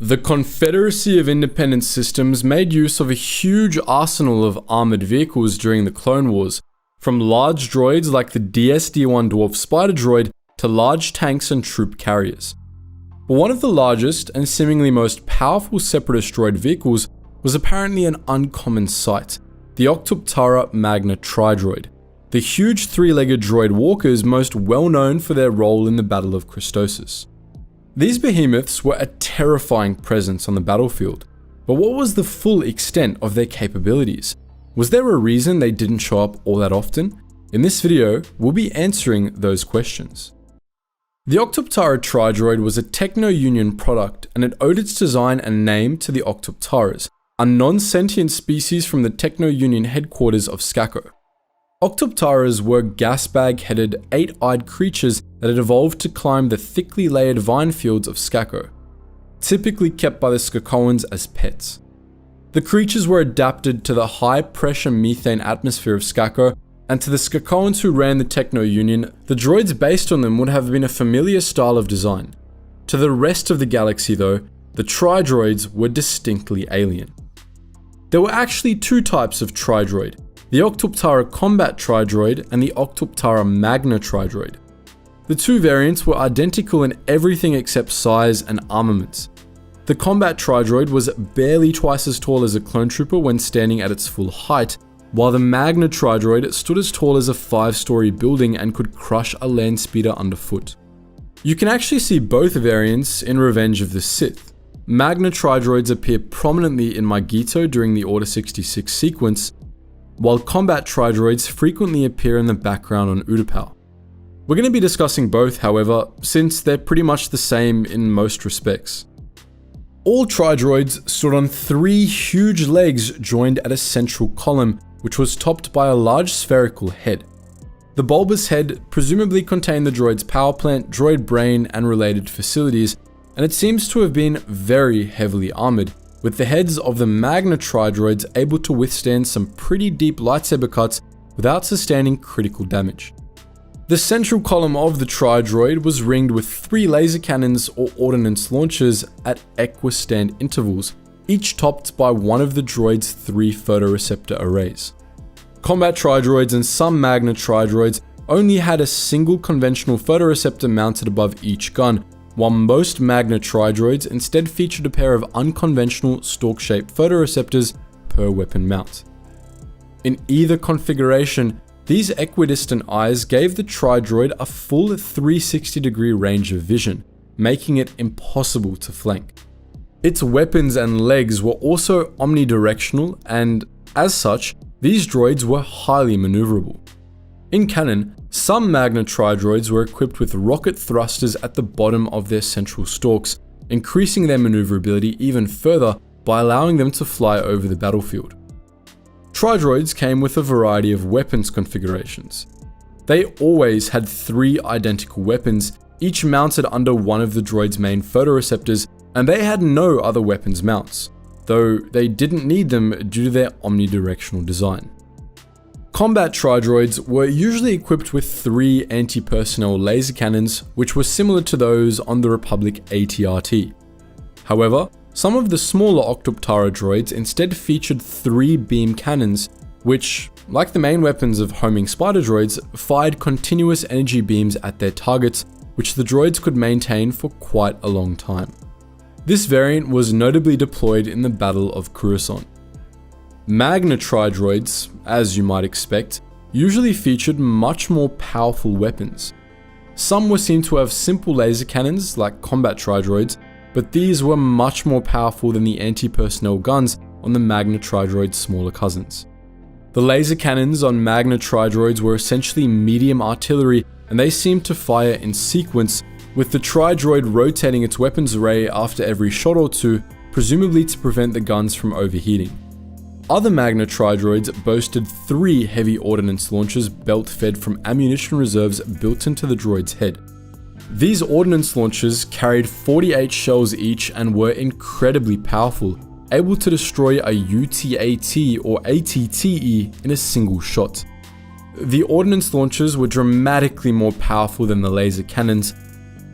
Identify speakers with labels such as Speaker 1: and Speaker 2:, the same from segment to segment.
Speaker 1: The Confederacy of Independent Systems made use of a huge arsenal of armored vehicles during the Clone Wars, from large droids like the DS-D1 Dwarf Spider Droid to large tanks and troop carriers. But one of the largest and seemingly most powerful Separatist droid vehicles was apparently an uncommon sight, the Octuptarra Tri-Droid, the huge three-legged droid walkers most well known for their role in the Battle of Christosis. These behemoths were a terrifying presence on the battlefield, but what was the full extent of their capabilities? Was there a reason they didn't show up all that often? In this video, we'll be answering those questions. The Octuptarra Tri-Droid was a Techno-Union product, and it owed its design and name to the Octuptarras, a non-sentient species from the Techno-Union headquarters of Skako. Octuptarras were gas-bag-headed, 8-eyed creatures that had evolved to climb the thickly layered vine fields of Skako, typically kept by the Skakoans as pets. The creatures were adapted to the high-pressure methane atmosphere of Skako, and to the Skakoans who ran the Techno-Union, the droids based on them would have been a familiar style of design. To the rest of the galaxy though, the Tri-Droids were distinctly alien. There were actually two types of Tri-Droid, the Octuptarra Combat Tri-Droid and the Octuptarra Magna Tri-Droid. The two variants were identical in everything except size and armaments. The Combat Tri-Droid was barely twice as tall as a clone trooper when standing at its full height, while the Magna Tri-Droid stood as tall as a 5-story building and could crush a land speeder underfoot. You can actually see both variants in Revenge of the Sith. Magna Tri-Droids appear prominently in Magito during the Order 66 sequence, while Combat Tri-Droids frequently appear in the background on Utapau. We're going to be discussing both, however, since they're pretty much the same in most respects. All Tri-Droids stood on 3 huge legs joined at a central column, which was topped by a large spherical head. The bulbous head presumably contained the droid's power plant, droid brain, and related facilities, and it seems to have been very heavily armored, with the heads of the Magna Tri-Droids able to withstand some pretty deep lightsaber cuts without sustaining critical damage. The central column of the Tri-Droid was ringed with 3 laser cannons or ordnance launchers at equistand intervals, each topped by one of the droid's 3 photoreceptor arrays. Combat Tri-Droids and some Magna Tri-Droids only had a single conventional photoreceptor mounted above each gun, while most Magna Tri-Droids instead featured a pair of unconventional stalk-shaped photoreceptors per weapon mount. In either configuration, these equidistant eyes gave the Tri-Droid a full 360-degree range of vision, making it impossible to flank. Its weapons and legs were also omnidirectional, and as such, these droids were highly maneuverable. In canon, some Magna Tri-Droids were equipped with rocket thrusters at the bottom of their central stalks, increasing their maneuverability even further by allowing them to fly over the battlefield. Tri-Droids came with a variety of weapons configurations. They always had 3 identical weapons, each mounted under one of the droid's main photoreceptors, and they had no other weapons mounts, though they didn't need them due to their omnidirectional design. Combat Tri-Droids were usually equipped with 3 anti-personnel laser cannons, which were similar to those on the Republic AT-RT. However, some of the smaller Octuptarra droids instead featured 3 beam cannons, which, like the main weapons of homing spider droids, fired continuous energy beams at their targets, which the droids could maintain for quite a long time. This variant was notably deployed in the Battle of Coruscant. Magna Tri-Droids, as you might expect, usually featured much more powerful weapons. Some were seen to have simple laser cannons like Combat Tri-Droids, but these were much more powerful than the anti-personnel guns on the Magna Tri-Droid's smaller cousins. The laser cannons on Magna Tri-Droids were essentially medium artillery, and they seemed to fire in sequence, with the Tri-Droid rotating its weapons array after every shot or two, presumably to prevent the guns from overheating. Other Magna Tri-Droids boasted 3 heavy ordnance launchers belt-fed from ammunition reserves built into the droid's head. These ordnance launchers carried 48 shells each and were incredibly powerful, able to destroy a UTAT or ATTE in a single shot. The ordnance launchers were dramatically more powerful than the laser cannons,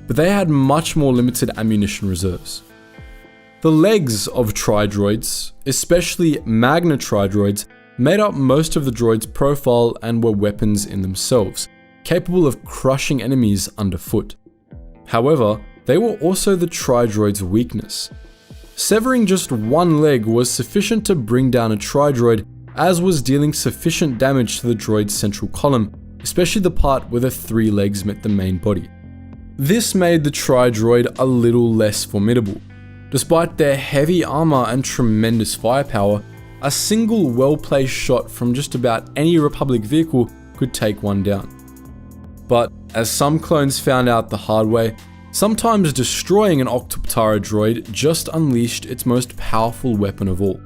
Speaker 1: but they had much more limited ammunition reserves. The legs of Tri-Droids, especially Magna Tri-Droids, made up most of the droid's profile and were weapons in themselves, capable of crushing enemies underfoot. However, they were also the Tri-Droid's weakness. Severing just one leg was sufficient to bring down a Tri-Droid, as was dealing sufficient damage to the droid's central column, especially the part where the 3 legs met the main body. This made the Tri-Droid a little less formidable. Despite their heavy armor and tremendous firepower, a single well-placed shot from just about any Republic vehicle could take one down. But as some clones found out the hard way, sometimes destroying an Octuptarra droid just unleashed its most powerful weapon of all.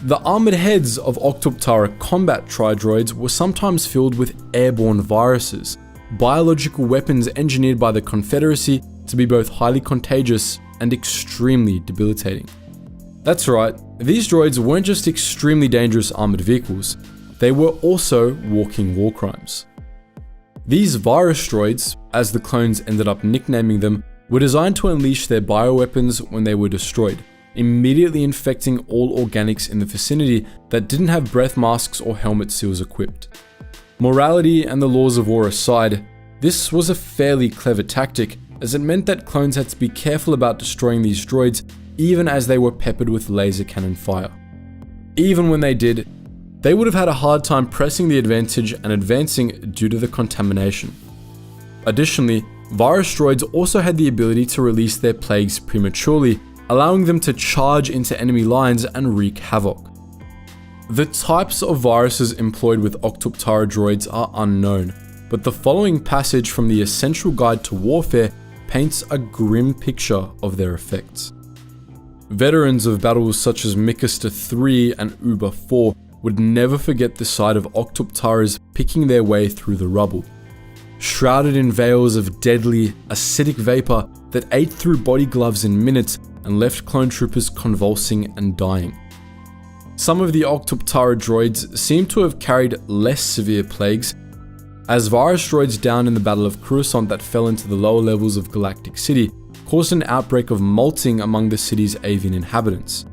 Speaker 1: The armored heads of Octuptarra combat Tri-Droids were sometimes filled with airborne viruses, biological weapons engineered by the Confederacy to be both highly contagious and extremely debilitating. That's right, these droids weren't just extremely dangerous armored vehicles, they were also walking war crimes. These virus droids, as the clones ended up nicknaming them, were designed to unleash their bioweapons when they were destroyed, immediately infecting all organics in the vicinity that didn't have breath masks or helmet seals equipped. Morality and the laws of war aside, this was a fairly clever tactic, as it meant that clones had to be careful about destroying these droids even as they were peppered with laser cannon fire. Even when they did, they would have had a hard time pressing the advantage and advancing due to the contamination. Additionally, virus droids also had the ability to release their plagues prematurely, allowing them to charge into enemy lines and wreak havoc. The types of viruses employed with Octuptarra droids are unknown, but the following passage from the Essential Guide to Warfare paints a grim picture of their effects. Veterans of battles such as Mikesta III and Uba 4 would never forget the sight of Octuptarras picking their way through the rubble. Shrouded in veils of deadly, acidic vapor that ate through body gloves in minutes and left clone troopers convulsing and dying. Some of the Octuptarra droids seem to have carried less severe plagues, as virus droids down in the Battle of Coruscant that fell into the lower levels of Galactic City caused an outbreak of molting among the city's avian inhabitants.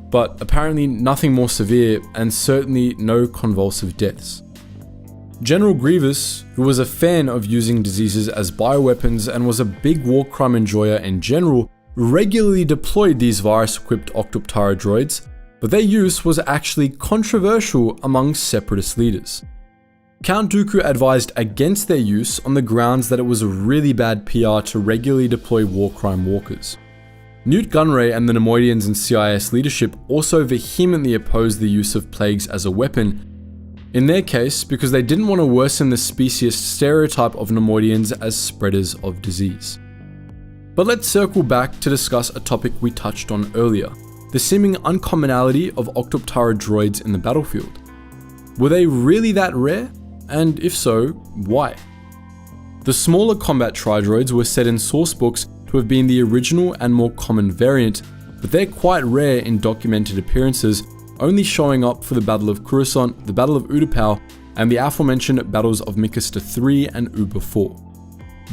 Speaker 1: But apparently nothing more severe, and certainly no convulsive deaths. General Grievous, who was a fan of using diseases as bioweapons and was a big war crime enjoyer in general, regularly deployed these virus-equipped Octuptarra droids, but their use was actually controversial among Separatist leaders. Count Dooku advised against their use on the grounds that it was a really bad PR to regularly deploy war crime walkers. Newt Gunray and the Neimoidians and CIS leadership also vehemently opposed the use of plagues as a weapon, in their case because they didn't want to worsen the speciest stereotype of Neimoidians as spreaders of disease. But let's circle back to discuss a topic we touched on earlier, the seeming uncommonality of Octuptarra droids in the battlefield. Were they really that rare? And if so, why? The smaller combat Tri-Droids were said in sourcebooks to have been the original and more common variant, but they're quite rare in documented appearances, only showing up for the Battle of Coruscant, the Battle of Utapau, and the aforementioned battles of Mikesta III and Uba 4.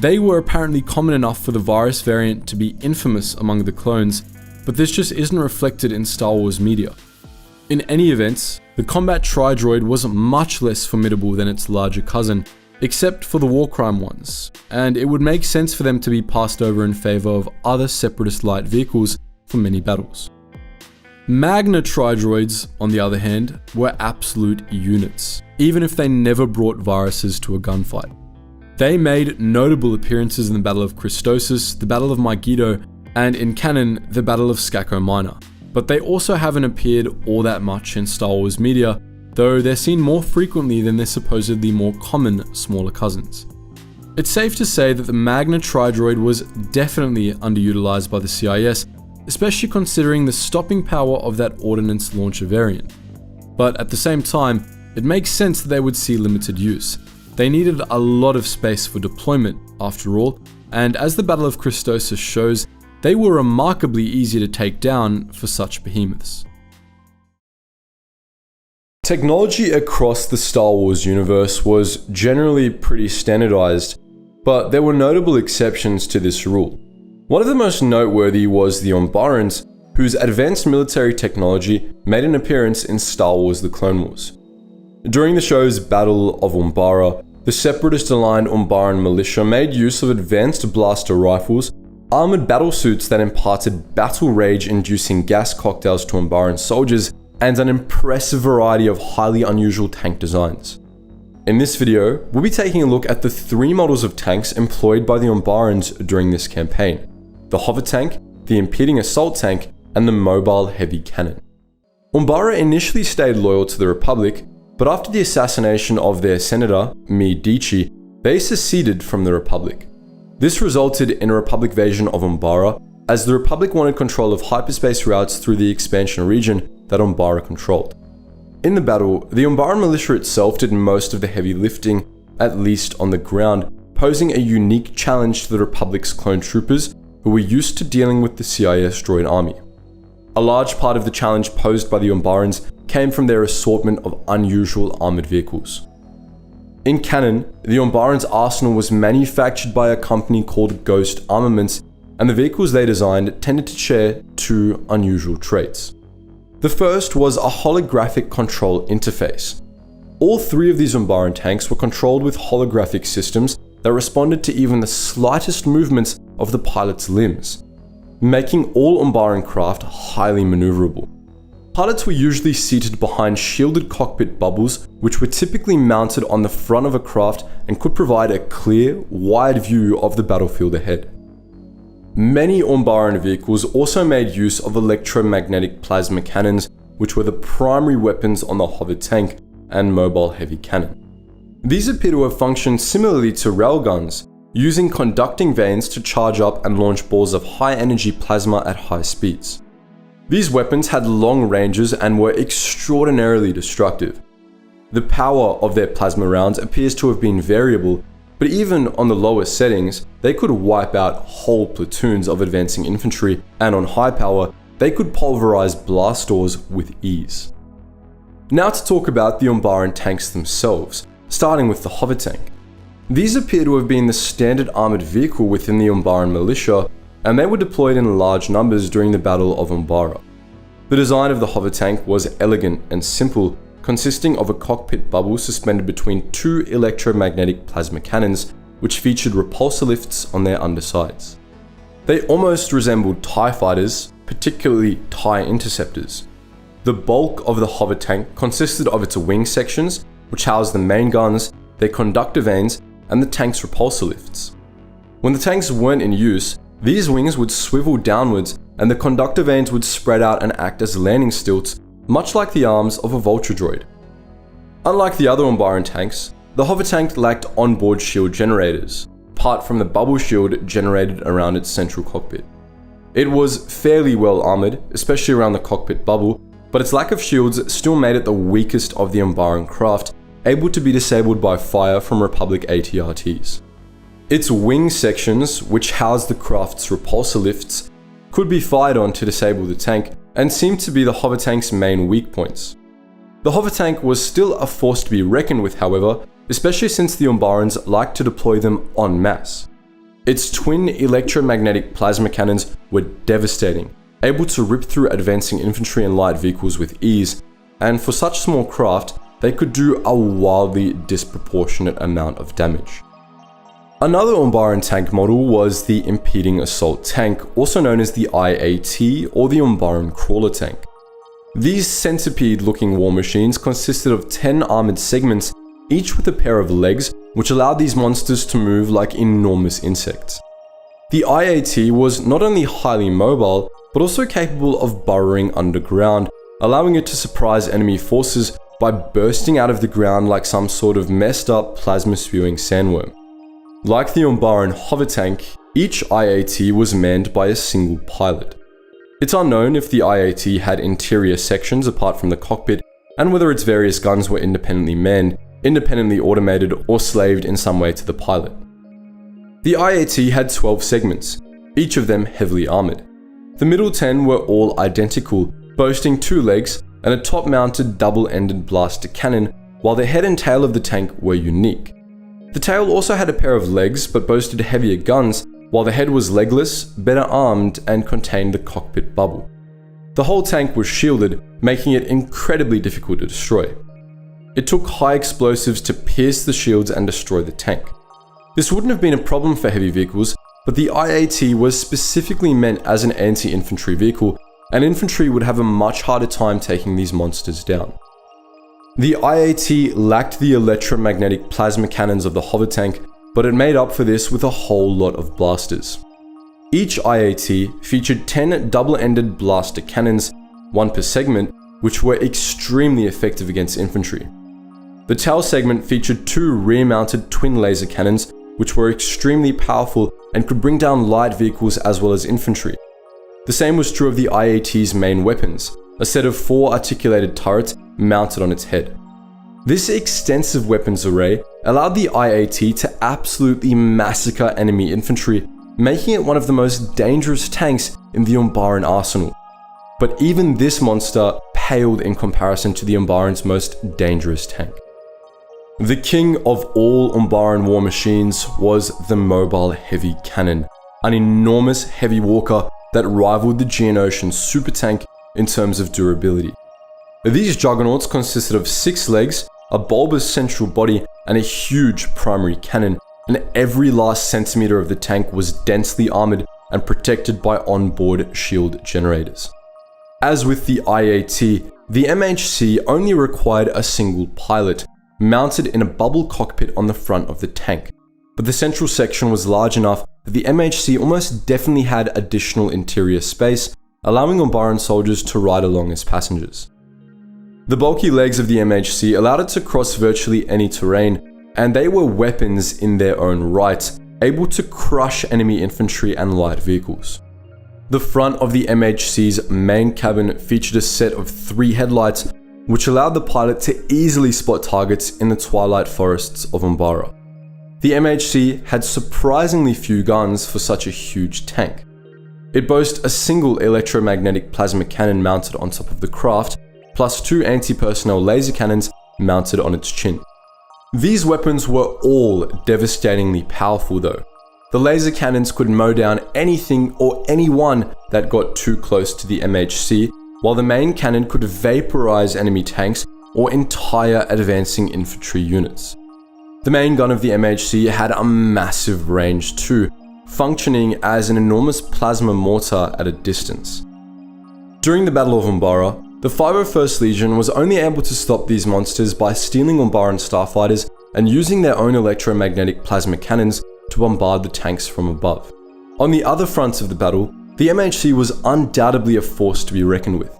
Speaker 1: They were apparently common enough for the virus variant to be infamous among the clones, but this just isn't reflected in Star Wars media. In any event, the combat Tri-Droid was much less formidable than its larger cousin, except for the war crime ones, and it would make sense for them to be passed over in favor of other Separatist light vehicles for many battles. Magna Tri-Droids, on the other hand, were absolute units, even if they never brought viruses to a gunfight. They made notable appearances in the Battle of Christosis, the Battle of Megiddo, and in canon, the Battle of Skako Minor, but they also haven't appeared all that much in Star Wars media, though they're seen more frequently than their supposedly more common smaller cousins. It's safe to say that the Magna Tri-Droid was definitely underutilized by the CIS, especially considering the stopping power of that ordnance launcher variant. But at the same time, it makes sense that they would see limited use. They needed a lot of space for deployment, after all, and as the Battle of Christosis shows, they were remarkably easy to take down for such behemoths. Technology across the Star Wars universe was generally pretty standardized, but there were notable exceptions to this rule. One of the most noteworthy was the Umbarans, whose advanced military technology made an appearance in Star Wars: The Clone Wars. During the show's Battle of Umbara, the Separatist-aligned Umbaran militia made use of advanced blaster rifles, armored battlesuits that imparted battle rage-inducing gas cocktails to Umbaran soldiers, and an impressive variety of highly unusual tank designs. In this video, we'll be taking a look at the 3 models of tanks employed by the Umbarans during this campaign: the hover tank, the impeding assault tank, and the mobile heavy cannon. Umbara initially stayed loyal to the Republic, but after the assassination of their senator, Medici, they seceded from the Republic. This resulted in a Republic invasion of Umbara, as the Republic wanted control of hyperspace routes through the expansion region that Umbara controlled. In the battle, the Umbaran militia itself did most of the heavy lifting, at least on the ground, posing a unique challenge to the Republic's clone troopers, who were used to dealing with the CIS droid army. A large part of the challenge posed by the Umbarans came from their assortment of unusual armored vehicles. In canon, the Umbarans' arsenal was manufactured by a company called Ghost Armaments, and the vehicles they designed tended to share 2 unusual traits. The first was a holographic control interface. All 3 of these Umbaran tanks were controlled with holographic systems that responded to even the slightest movements of the pilot's limbs, making all Umbaran craft highly maneuverable. Pilots were usually seated behind shielded cockpit bubbles, which were typically mounted on the front of a craft and could provide a clear, wide view of the battlefield ahead. Many Umbaran vehicles also made use of electromagnetic plasma cannons, which were the primary weapons on the hover tank and mobile heavy cannon. These appear to have functioned similarly to railguns, using conducting vanes to charge up and launch balls of high-energy plasma at high speeds. These weapons had long ranges and were extraordinarily destructive. The power of their plasma rounds appears to have been variable, but even on the lower settings, they could wipe out whole platoons of advancing infantry, and on high power, they could pulverize blast doors with ease. Now to talk about the Umbaran tanks themselves, starting with the hover tank. These appear to have been the standard armored vehicle within the Umbaran militia, and they were deployed in large numbers during the Battle of Umbara. The design of the hover tank was elegant and simple, consisting of a cockpit bubble suspended between 2 electromagnetic plasma cannons, which featured repulsor lifts on their undersides. They almost resembled TIE fighters, particularly TIE interceptors. The bulk of the hover tank consisted of its wing sections, which housed the main guns, their conductor vanes, and the tank's repulsor lifts. When the tanks weren't in use, these wings would swivel downwards and the conductor vanes would spread out and act as landing stilts, much like the arms of a vulture droid. Unlike the other Umbaran tanks, the hover tank lacked onboard shield generators, apart from the bubble shield generated around its central cockpit. It was fairly well armored, especially around the cockpit bubble, but its lack of shields still made it the weakest of the Umbaran craft, able to be disabled by fire from Republic ATRTs. Its wing sections, which housed the craft's repulsor lifts, could be fired on to disable the tank, and seemed to be the hover tank's main weak points. The hover tank was still a force to be reckoned with, however, especially since the Umbarans liked to deploy them en masse. Its twin electromagnetic plasma cannons were devastating, able to rip through advancing infantry and light vehicles with ease, and for such small craft, they could do a wildly disproportionate amount of damage. Another Umbaran tank model was the Impeding Assault Tank, also known as the IAT or the Umbaran Crawler Tank. These centipede-looking war machines consisted of 10 armored segments, each with a pair of legs, which allowed these monsters to move like enormous insects. The IAT was not only highly mobile, but also capable of burrowing underground, allowing it to surprise enemy forces by bursting out of the ground like some sort of messed up plasma-spewing sandworm. Like the Umbaran hover tank, each IAT was manned by a single pilot. It's unknown if the IAT had interior sections apart from the cockpit, and whether its various guns were independently manned, independently automated, or slaved in some way to the pilot. The IAT had 12 segments, each of them heavily armored. The middle 10 were all identical, boasting 2 legs and a top-mounted double-ended blaster cannon, while the head and tail of the tank were unique. The tail also had a pair of legs but boasted heavier guns while the head was legless, better armed, and contained the cockpit bubble. The whole tank was shielded, making it incredibly difficult to destroy. It took high explosives to pierce the shields and destroy the tank. This wouldn't have been a problem for heavy vehicles, but the IAT was specifically meant as an anti-infantry vehicle, and infantry would have a much harder time taking these monsters down. The IAT lacked the electromagnetic plasma cannons of the hover tank, but it made up for this with a whole lot of blasters. Each IAT featured 10 double-ended blaster cannons, one per segment, which were extremely effective against infantry. The tail segment featured 2 rear-mounted twin laser cannons, which were extremely powerful and could bring down light vehicles as well as infantry. The same was true of the IAT's main weapons, a set of 4 articulated turrets mounted on its head. This extensive weapons array allowed the IAT to absolutely massacre enemy infantry, making it one of the most dangerous tanks in the Umbaran arsenal. But even this monster paled in comparison to the Umbaran's most dangerous tank. The king of all Umbaran war machines was the mobile heavy cannon, an enormous heavy walker that rivaled the Geonosian super tank in terms of durability. These juggernauts consisted of 6 legs, a bulbous central body, and a huge primary cannon, and every last centimeter of the tank was densely armored and protected by onboard shield generators. As with the IAT, the MHC only required a single pilot, mounted in a bubble cockpit on the front of the tank, but the central section was large enough that the MHC almost definitely had additional interior space, allowing Umbaran soldiers to ride along as passengers. The bulky legs of the MHC allowed it to cross virtually any terrain, and they were weapons in their own right, able to crush enemy infantry and light vehicles. The front of the MHC's main cabin featured a set of 3 headlights, which allowed the pilot to easily spot targets in the twilight forests of Umbara. The MHC had surprisingly few guns for such a huge tank. It boasts a single electromagnetic plasma cannon mounted on top of the craft, plus 2 anti-personnel laser cannons mounted on its chin. These weapons were all devastatingly powerful though. The laser cannons could mow down anything or anyone that got too close to the MHC, while the main cannon could vaporize enemy tanks or entire advancing infantry units. The main gun of the MHC had a massive range too, functioning as an enormous plasma mortar at a distance. During the Battle of Umbara, the 501st Legion was only able to stop these monsters by stealing Umbaran starfighters and using their own electromagnetic plasma cannons to bombard the tanks from above. On the other fronts of the battle, the MHC was undoubtedly a force to be reckoned with.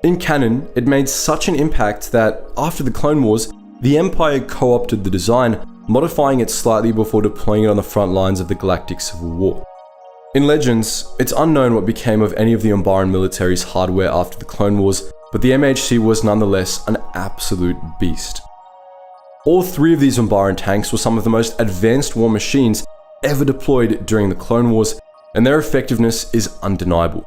Speaker 1: In canon, it made such an impact that, after the Clone Wars, the Empire co-opted the design, modifying it slightly before deploying it on the front lines of the Galactic Civil War. In Legends, it's unknown what became of any of the Umbaran military's hardware after the Clone Wars, but the MHC was nonetheless an absolute beast. All 3 of these Umbaran tanks were some of the most advanced war machines ever deployed during the Clone Wars, and their effectiveness is undeniable.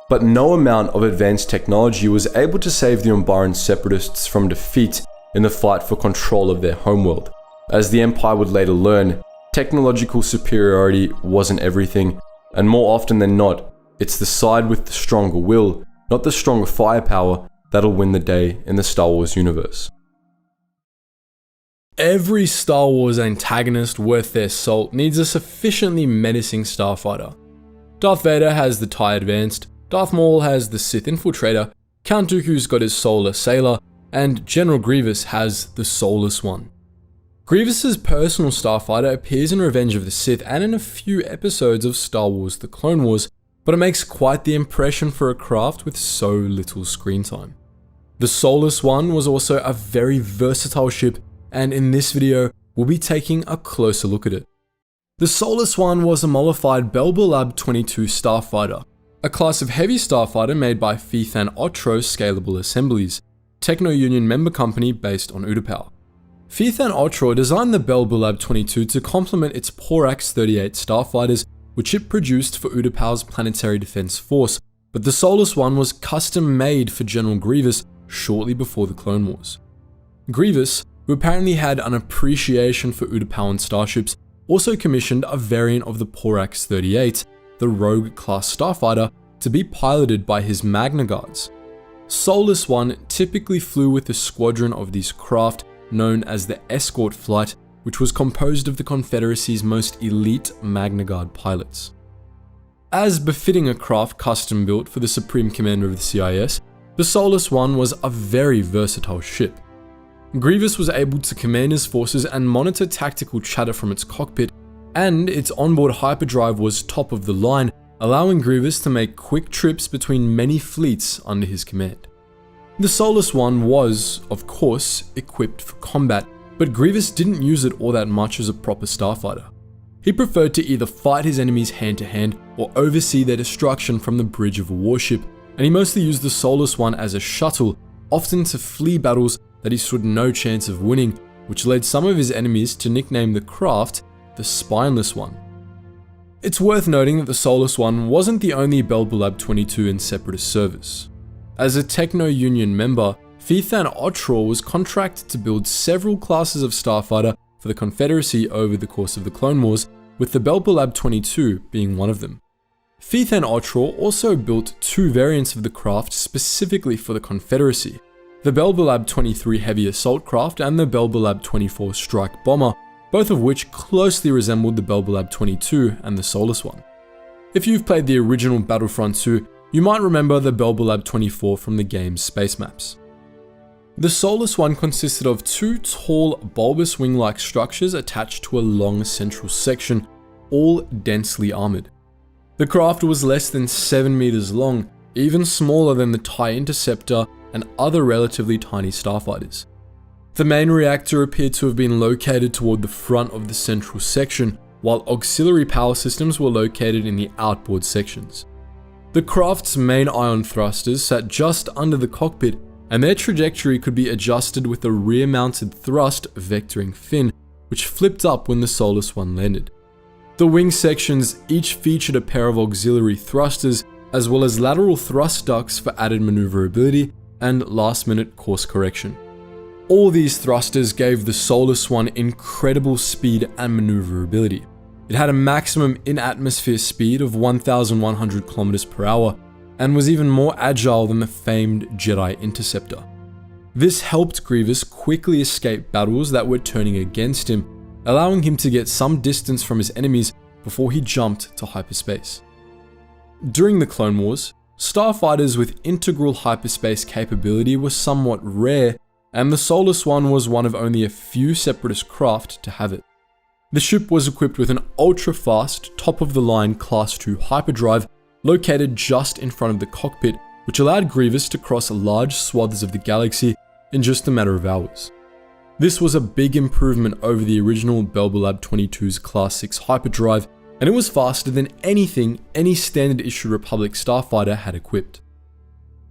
Speaker 1: But no amount of advanced technology was able to save the Umbaran Separatists from defeat in the fight for control of their homeworld. As the Empire would later learn, technological superiority wasn't everything, and more often than not, it's the side with the stronger will, not the stronger firepower, that'll win the day in the Star Wars universe. Every Star Wars antagonist worth their salt needs a sufficiently menacing starfighter. Darth Vader has the TIE Advanced, Darth Maul has the Sith Infiltrator, Count Dooku's got his Solar Sailor, and General Grievous has the Soulless One. Grievous's personal starfighter appears in Revenge of the Sith and in a few episodes of Star Wars The Clone Wars, but it makes quite the impression for a craft with so little screen time. The Soulless One was also a very versatile ship, and in this video, we'll be taking a closer look at it. The Soulless One was a mollified Belbur Lab 22 starfighter, a class of heavy starfighter made by Hyena Bomber Scalable Assemblies, Techno-Union member company based on Utapau. Hyena Bomber designed the Belbur Lab 22 to complement its Porax 38 starfighters, which it produced for Utapau's Planetary Defense Force, but the Soulless One was custom made for General Grievous shortly before the Clone Wars. Grievous, who apparently had an appreciation for Utapauan starships, also commissioned a variant of the Porax-38, the rogue-class starfighter, to be piloted by his Magna Guards. Solus 1 typically flew with a squadron of these craft known as the Escort Flight, which was composed of the Confederacy's most elite Magna Guard pilots. As befitting a craft custom built for the Supreme Commander of the CIS, the Solus 1 was a very versatile ship. Grievous was able to command his forces and monitor tactical chatter from its cockpit, and its onboard hyperdrive was top of the line, allowing Grievous to make quick trips between many fleets under his command. The Solus 1 was, of course, equipped for combat, but Grievous didn't use it all that much as a proper starfighter. He preferred to either fight his enemies hand to hand or oversee their destruction from the bridge of a warship, and he mostly used the Solus 1 as a shuttle, often to flee battles that he stood no chance of winning, which led some of his enemies to nickname the craft the Spineless One. It's worth noting that the Solus 1 wasn't the only Belbullab 22 in Separatist service. As a Techno-Union member, Hyena Bomber was contracted to build several classes of starfighter for the Confederacy over the course of the Clone Wars, with the Belbullab 22 being one of them. Hyena Bomber also built two variants of the craft specifically for the Confederacy, the Belbullab 23 Heavy Assault Craft and the Belbullab 24 Strike Bomber, both of which closely resembled the Belbullab 22 and the Solus 1. If you've played the original Battlefront 2, you might remember the Belbullab 24 from the game's space maps. The Solus 1 consisted of two tall, bulbous wing-like structures attached to a long central section, all densely armored. The craft was less than 7 meters long, even smaller than the TIE Interceptor and other relatively tiny starfighters. The main reactor appeared to have been located toward the front of the central section, while auxiliary power systems were located in the outboard sections. The craft's main ion thrusters sat just under the cockpit, and their trajectory could be adjusted with a rear-mounted thrust vectoring fin, which flipped up when the Solus 1 landed. The wing sections each featured a pair of auxiliary thrusters, as well as lateral thrust ducts for added maneuverability and last-minute course correction. All these thrusters gave the Solus 1 incredible speed and maneuverability. It had a maximum in-atmosphere speed of 1,100 km per hour, and was even more agile than the famed Jedi Interceptor. This helped Grievous quickly escape battles that were turning against him, allowing him to get some distance from his enemies before he jumped to hyperspace. During the Clone Wars, starfighters with integral hyperspace capability were somewhat rare, and the Solus 1 was one of only a few Separatist craft to have it. The ship was equipped with an ultra-fast, top-of-the-line Class 2 hyperdrive located just in front of the cockpit, which allowed Grievous to cross large swaths of the galaxy in just a matter of hours. This was a big improvement over the original Belbullab 22's Class 6 hyperdrive, and it was faster than anything any standard issue Republic starfighter had equipped.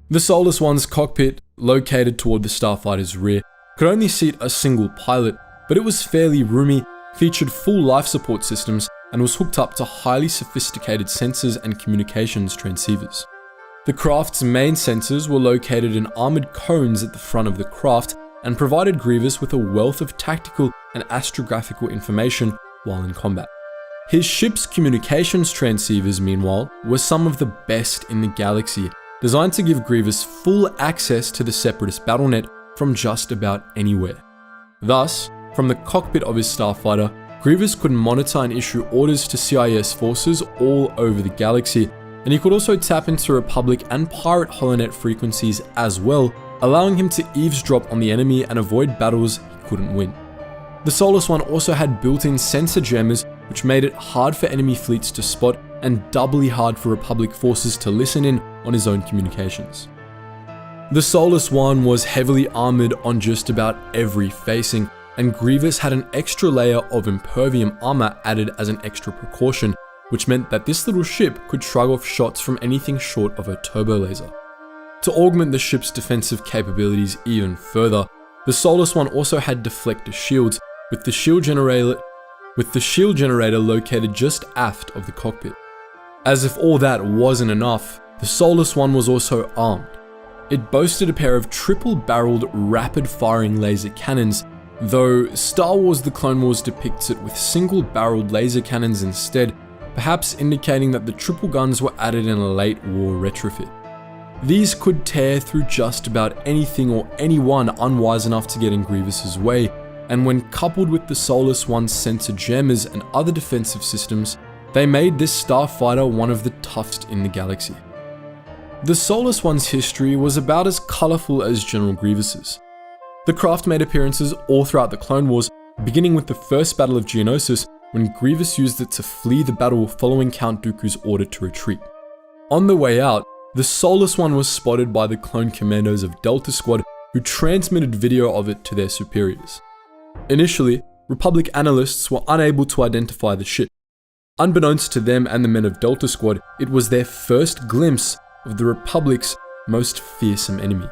Speaker 1: The Solus 1's cockpit, located toward the starfighter's rear, could only seat a single pilot, but it was fairly roomy, featured full life support systems, and was hooked up to highly sophisticated sensors and communications transceivers. The craft's main sensors were located in armored cones at the front of the craft and provided Grievous with a wealth of tactical and astrographical information while in combat. His ship's communications transceivers, meanwhile, were some of the best in the galaxy, designed to give Grievous full access to the Separatist battlenet from just about anywhere. Thus, from the cockpit of his starfighter, Grievous could monitor and issue orders to CIS forces all over the galaxy, and he could also tap into Republic and Pirate holonet frequencies as well, allowing him to eavesdrop on the enemy and avoid battles he couldn't win. The Solus 1 also had built-in sensor jammers, which made it hard for enemy fleets to spot and doubly hard for Republic forces to listen in on his own communications. The Solus 1 was heavily armored on just about every facing, and Grievous had an extra layer of impervium armor added as an extra precaution, which meant that this little ship could shrug off shots from anything short of a turbo laser. To augment the ship's defensive capabilities even further, the Solus 1 also had deflector shields, with the shield generator located just aft of the cockpit. As if all that wasn't enough, the Solus 1 was also armed. It boasted a pair of triple-barreled rapid-firing laser cannons, though Star Wars The Clone Wars depicts it with single-barreled laser cannons instead, perhaps indicating that the triple guns were added in a late war retrofit. These could tear through just about anything or anyone unwise enough to get in Grievous's way, and when coupled with the Soulless One's sensor jammers and other defensive systems, they made this starfighter one of the toughest in the galaxy. The Soulless One's history was about as colourful as General Grievous's. The craft made appearances all throughout the Clone Wars, beginning with the first Battle of Geonosis, when Grievous used it to flee the battle following Count Dooku's order to retreat. On the way out, the Soulless One was spotted by the clone commandos of Delta Squad, who transmitted video of it to their superiors. Initially, Republic analysts were unable to identify the ship. Unbeknownst to them and the men of Delta Squad, it was their first glimpse of the Republic's most fearsome enemy.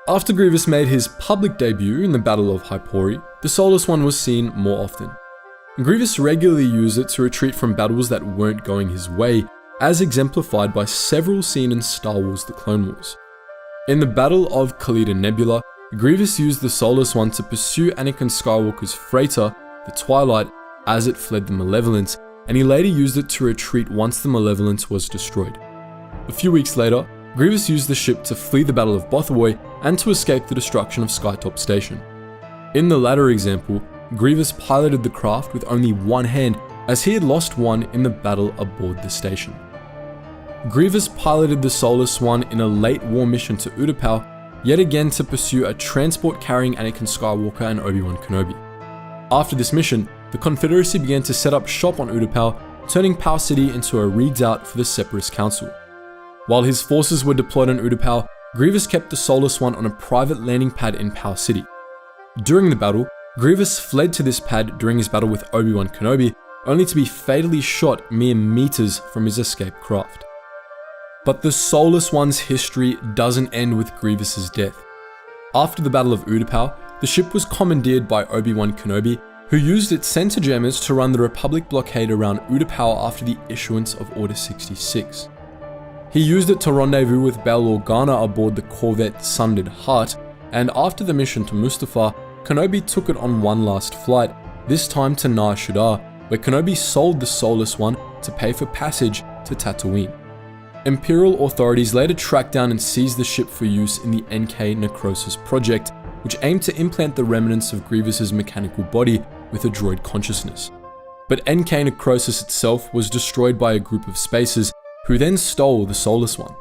Speaker 1: After Grievous made his public debut in the Battle of Hypori, the Soulless One was seen more often. Grievous regularly used it to retreat from battles that weren't going his way, as exemplified by several seen in Star Wars The Clone Wars. In the Battle of Khalida Nebula, Grievous used the Soulless One to pursue Anakin Skywalker's freighter, the Twilight, as it fled the Malevolence, and he later used it to retreat once the Malevolence was destroyed. A few weeks later, Grievous used the ship to flee the Battle of Bothawoy and to escape the destruction of Skytop Station. In the latter example, Grievous piloted the craft with only one hand, as he had lost one in the battle aboard the station. Grievous piloted the Soulless One in a late war mission to Utapau, yet again to pursue a transport carrying Anakin Skywalker and Obi-Wan Kenobi. After this mission, the Confederacy began to set up shop on Utapau, turning Pau City into a redoubt for the Separatist Council. While his forces were deployed on Utapau, Grievous kept the Soulless One on a private landing pad in Pau City. During the battle, Grievous fled to this pad during his battle with Obi-Wan Kenobi, only to be fatally shot mere meters from his escape craft. But the Soulless One's history doesn't end with Grievous's death. After the Battle of Utapau, the ship was commandeered by Obi-Wan Kenobi, who used its sensor jammers to run the Republic blockade around Utapau after the issuance of Order 66. He used it to rendezvous with Bail Organa aboard the corvette Sundered Heart, and after the mission to Mustafar, Kenobi took it on one last flight, this time to Nar Shaddaa, where Kenobi sold the Soulless One to pay for passage to Tatooine. Imperial authorities later tracked down and seized the ship for use in the NK Necrosis project, which aimed to implant the remnants of Grievous's mechanical body with a droid consciousness. But NK Necrosis itself was destroyed by a group of spacers, who then stole the Soulless One.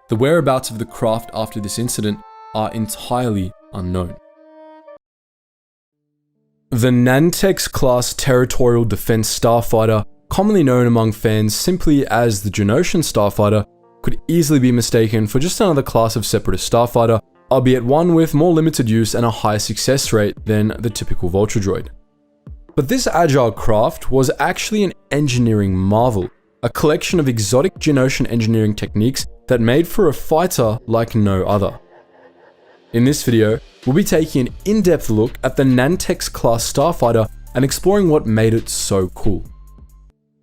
Speaker 1: The whereabouts of the craft after this incident are entirely unknown. The Nantex-class territorial defense starfighter, commonly known among fans simply as the Geonosian starfighter, could easily be mistaken for just another class of Separatist starfighter, albeit one with more limited use and a higher success rate than the typical Vulture droid. But this agile craft was actually an engineering marvel, a collection of exotic Geonosian engineering techniques that made for a fighter like no other. In this video, we'll be taking an in-depth look at the Nantex-class starfighter and exploring what made it so cool.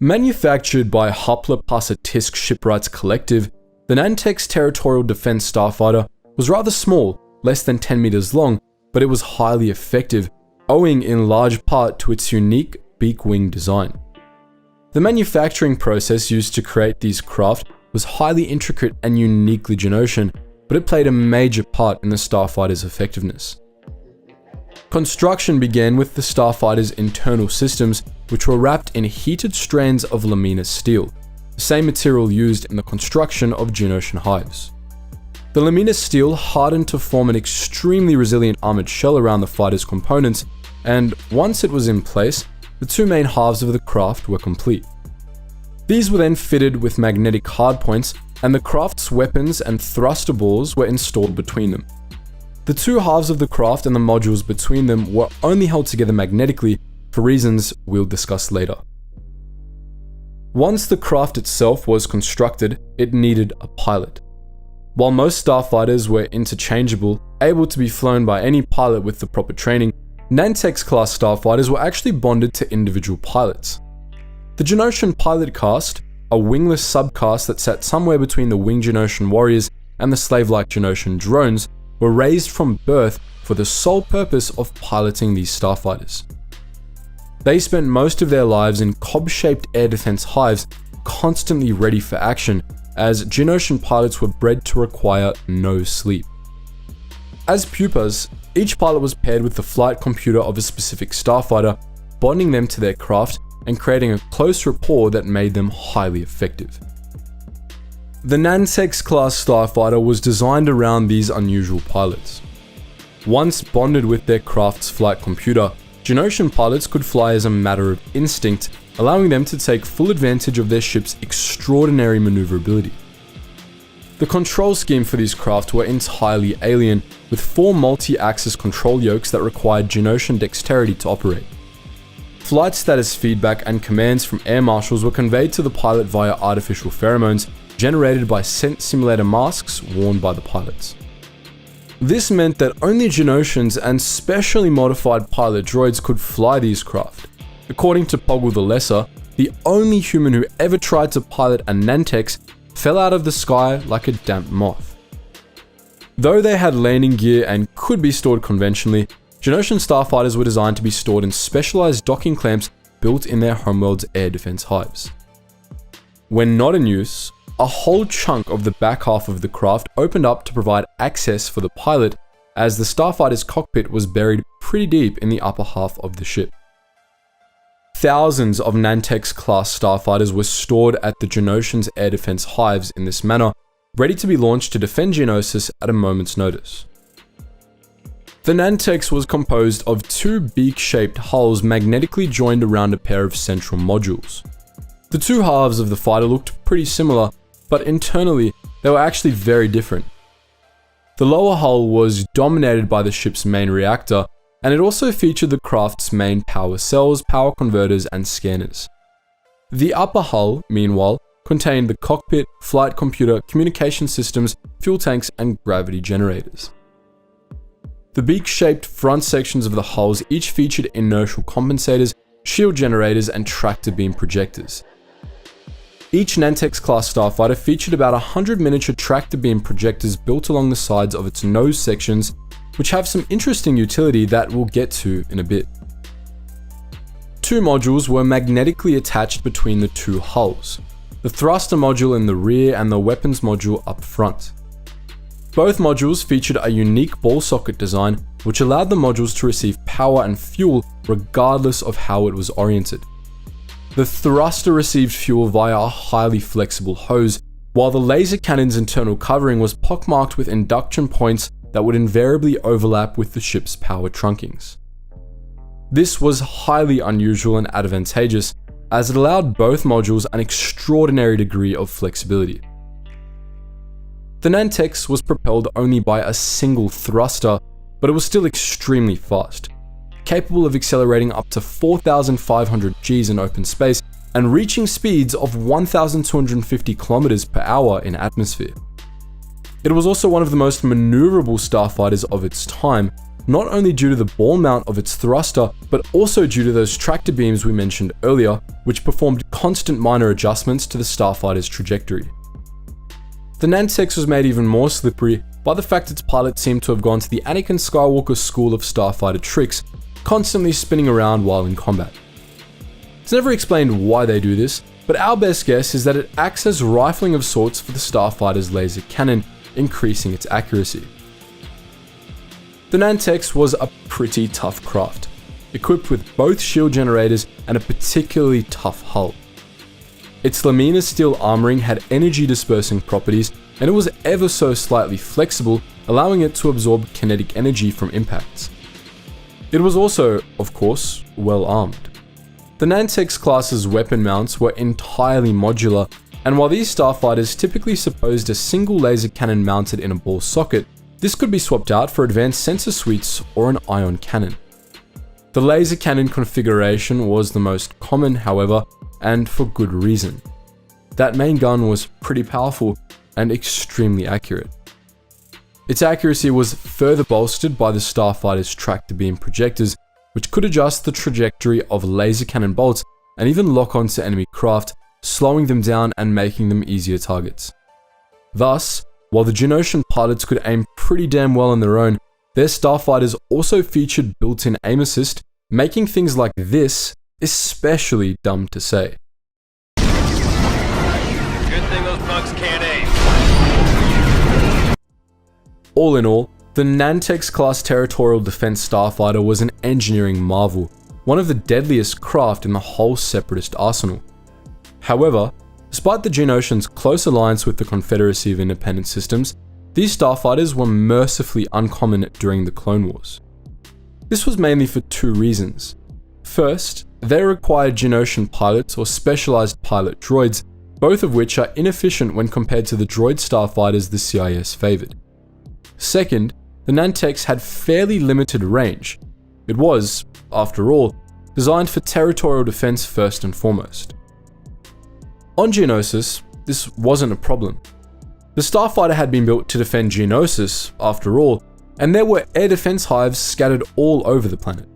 Speaker 1: Manufactured by Hupla Pasa Tisk Shipwrights Collective, the Nantex Territorial Defense Starfighter was rather small, less than 10 meters long, but it was highly effective, owing in large part to its unique beak wing design. The manufacturing process used to create these craft was highly intricate and uniquely Geonosian, but it played a major part in the starfighter's effectiveness. Construction began with the starfighter's internal systems, which were wrapped in heated strands of lamina steel, the same material used in the construction of Geonosian hives. The lamina steel hardened to form an extremely resilient armored shell around the fighter's components, and once it was in place, the two main halves of the craft were complete. These were then fitted with magnetic hardpoints, and the craft's weapons and thruster balls were installed between them. The two halves of the craft and the modules between them were only held together magnetically for reasons we'll discuss later. Once the craft itself was constructed, it needed a pilot. While most starfighters were interchangeable, able to be flown by any pilot with the proper training, Nantex-class starfighters were actually bonded to individual pilots. The Geonosian pilot caste, a wingless subcaste that sat somewhere between the winged Geonosian warriors and the slave-like Geonosian drones, were raised from birth for the sole purpose of piloting these starfighters. They spent most of their lives in cob-shaped air defense hives, constantly ready for action, as Geonosian pilots were bred to require no sleep. As pupas, each pilot was paired with the flight computer of a specific starfighter, bonding them to their craft and creating a close rapport that made them highly effective. The Nantex-class starfighter was designed around these unusual pilots. Once bonded with their craft's flight computer, Geonosian pilots could fly as a matter of instinct, allowing them to take full advantage of their ship's extraordinary maneuverability. The control scheme for these craft were entirely alien, with 4 multi-axis control yokes that required Geonosian dexterity to operate. Flight status feedback and commands from air marshals were conveyed to the pilot via artificial pheromones generated by scent simulator masks worn by the pilots. This meant that only Geonosians and specially modified pilot droids could fly these craft. According to Poggle the Lesser, the only human who ever tried to pilot a Nantex fell out of the sky like a damp moth. Though they had landing gear and could be stored conventionally, Geonosian starfighters were designed to be stored in specialized docking clamps built in their homeworld's air defense hives. When not in use, a whole chunk of the back half of the craft opened up to provide access for the pilot, as the starfighter's cockpit was buried pretty deep in the upper half of the ship. Thousands of Nantex-class starfighters were stored at the Geonosian's air defense hives in this manner, ready to be launched to defend Geonosis at a moment's notice. The Nantex was composed of 2 beak-shaped hulls magnetically joined around a pair of central modules. The 2 halves of the fighter looked pretty similar, but internally, they were actually very different. The lower hull was dominated by the ship's main reactor, and it also featured the craft's main power cells, power converters, and scanners. The upper hull, meanwhile, contained the cockpit, flight computer, communication systems, fuel tanks, and gravity generators. The beak-shaped front sections of the hulls each featured inertial compensators, shield generators, and tractor beam projectors. Each Nantex-class starfighter featured about 100 miniature tractor beam projectors built along the sides of its nose sections, which have some interesting utility that we'll get to in a bit. 2 modules were magnetically attached between the 2 hulls, the thruster module in the rear and the weapons module up front. Both modules featured a unique ball socket design, which allowed the modules to receive power and fuel regardless of how it was oriented. The thruster received fuel via a highly flexible hose, while the laser cannon's internal covering was pockmarked with induction points that would invariably overlap with the ship's power trunkings. This was highly unusual and advantageous, as it allowed both modules an extraordinary degree of flexibility. The Nantex was propelled only by a single thruster, but it was still extremely fast, capable of accelerating up to 4,500 Gs in open space and reaching speeds of 1,250 km per hour in atmosphere. It was also one of the most maneuverable starfighters of its time, not only due to the ball mount of its thruster, but also due to those tractor beams we mentioned earlier, which performed constant minor adjustments to the starfighter's trajectory. The Nantex was made even more slippery by the fact its pilot seemed to have gone to the Anakin Skywalker school of starfighter tricks, constantly spinning around while in combat. It's never explained why they do this, but our best guess is that it acts as rifling of sorts for the starfighter's laser cannon, increasing its accuracy. The Nantex was a pretty tough craft, equipped with both shield generators and a particularly tough hull. Its Lamina steel armoring had energy dispersing properties, and it was ever so slightly flexible, allowing it to absorb kinetic energy from impacts. It was also, of course, well armed. The Nantex class's weapon mounts were entirely modular, and while these starfighters typically supposed a single laser cannon mounted in a ball socket, this could be swapped out for advanced sensor suites or an ion cannon. The laser cannon configuration was the most common, however, and for good reason. That main gun was pretty powerful and extremely accurate. Its accuracy was further bolstered by the starfighter's tractor beam projectors, which could adjust the trajectory of laser cannon bolts and even lock onto enemy craft, slowing them down and making them easier targets. Thus, while the Geonosian pilots could aim pretty damn well on their own, Their starfighters also featured built-in aim assist, making things like this especially dumb to say.
Speaker 2: Good thing those bugs can't aim.
Speaker 1: All in all, the Nantex-class territorial defense starfighter was an engineering marvel, one of the deadliest craft in the whole Separatist arsenal. However, despite the Geonosians' close alliance with the Confederacy of Independent Systems, these starfighters were mercifully uncommon during the Clone Wars. This was mainly for two reasons. First, they required Geonosian pilots or specialized pilot droids, both of which are inefficient when compared to the droid starfighters the CIS favored. Second, the Nantex had fairly limited range. It was, after all, designed for territorial defense first and foremost. On Geonosis, this wasn't a problem. The starfighter had been built to defend Geonosis, after all, and there were air defense hives scattered all over the planet.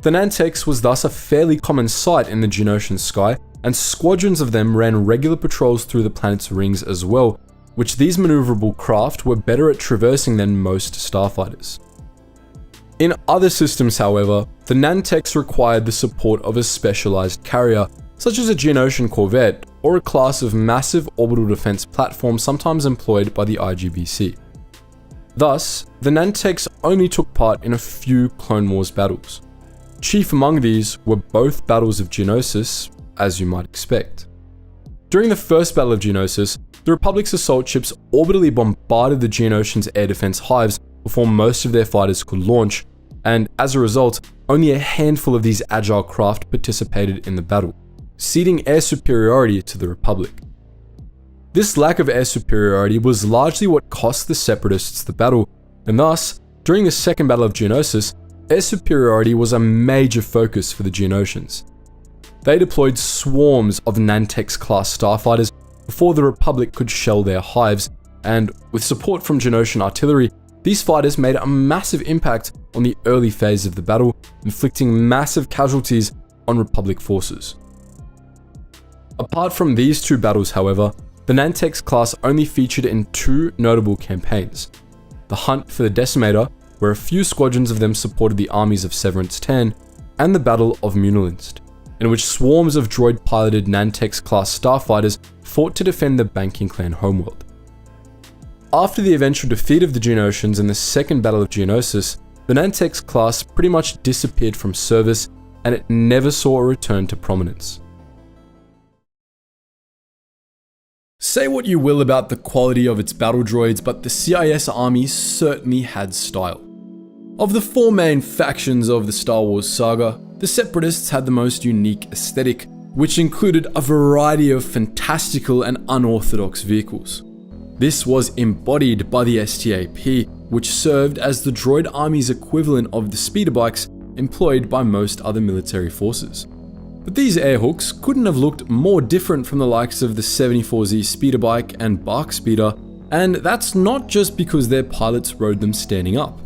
Speaker 1: The Nantex was thus a fairly common sight in the Geonosian sky, and squadrons of them ran regular patrols through the planet's rings as well, which these maneuverable craft were better at traversing than most starfighters. In other systems, however, the Nantex required the support of a specialized carrier, such as a Geonosian corvette or a class of massive orbital defense platform sometimes employed by the IGBC. Thus, the Nantex only took part in a few Clone Wars battles. Chief among these were both battles of Geonosis, as you might expect. During the first battle of Geonosis, the Republic's assault ships orbitally bombarded the Geonosians' air defense hives before most of their fighters could launch, and as a result, only a handful of these agile craft participated in the battle, ceding air superiority to the Republic. This lack of air superiority was largely what cost the Separatists the battle, and thus, during the second battle of Geonosis, air superiority was a major focus for the Geonosians. They deployed swarms of Nantex-class starfighters before the Republic could shell their hives, and with support from Geonosian artillery, these fighters made a massive impact on the early phase of the battle, inflicting massive casualties on Republic forces. Apart from these two battles, however, the Nantex-class only featured in two notable campaigns: the Hunt for the Decimator, where a few squadrons of them supported the armies of Severance 10, and the Battle of Munilinst, in which swarms of droid-piloted Nantex-class starfighters fought to defend the Banking Clan homeworld. After the eventual defeat of the Geonosians in the second Battle of Geonosis, the Nantex-class pretty much disappeared from service, and it never saw a return to prominence. Say what you will about the quality of its battle droids, but the CIS army certainly had style. Of the four main factions of the Star Wars saga, the Separatists had the most unique aesthetic, which included a variety of fantastical and unorthodox vehicles. This was embodied by the STAP, which served as the droid army's equivalent of the speeder bikes employed by most other military forces. But these airhooks couldn't have looked more different from the likes of the 74Z speeder bike and bark speeder, and that's not just because their pilots rode them standing up.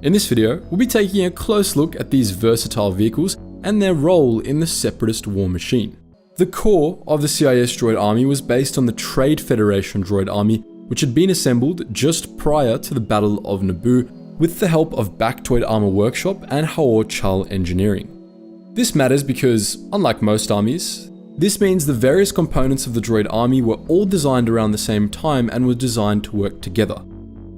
Speaker 1: In this video, we'll be taking a close look at these versatile vehicles and their role in the Separatist war machine. The core of the CIS droid army was based on the Trade Federation droid army, which had been assembled just prior to the Battle of Naboo with the help of Bactoid Armor Workshop and Ha'or Chal Engineering. This matters because, unlike most armies, this means the various components of the droid army were all designed around the same time and were designed to work together.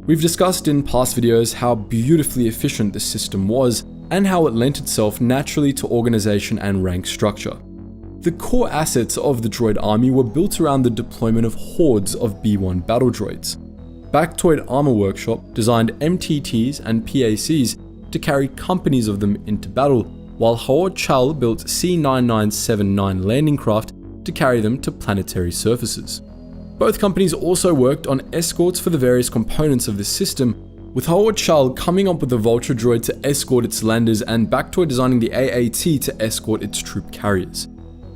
Speaker 1: We've discussed in past videos how beautifully efficient this system was and how it lent itself naturally to organization and rank structure. The core assets of the droid army were built around the deployment of hordes of B-1 battle droids. Bactoid Armor Workshop designed MTTs and PACs to carry companies of them into battle, while Ha'or Chal built C-9979 landing craft to carry them to planetary surfaces. Both companies also worked on escorts for the various components of the system, with Ha'or Chal coming up with the Vulture droid to escort its landers and Bactoid designing the AAT to escort its troop carriers.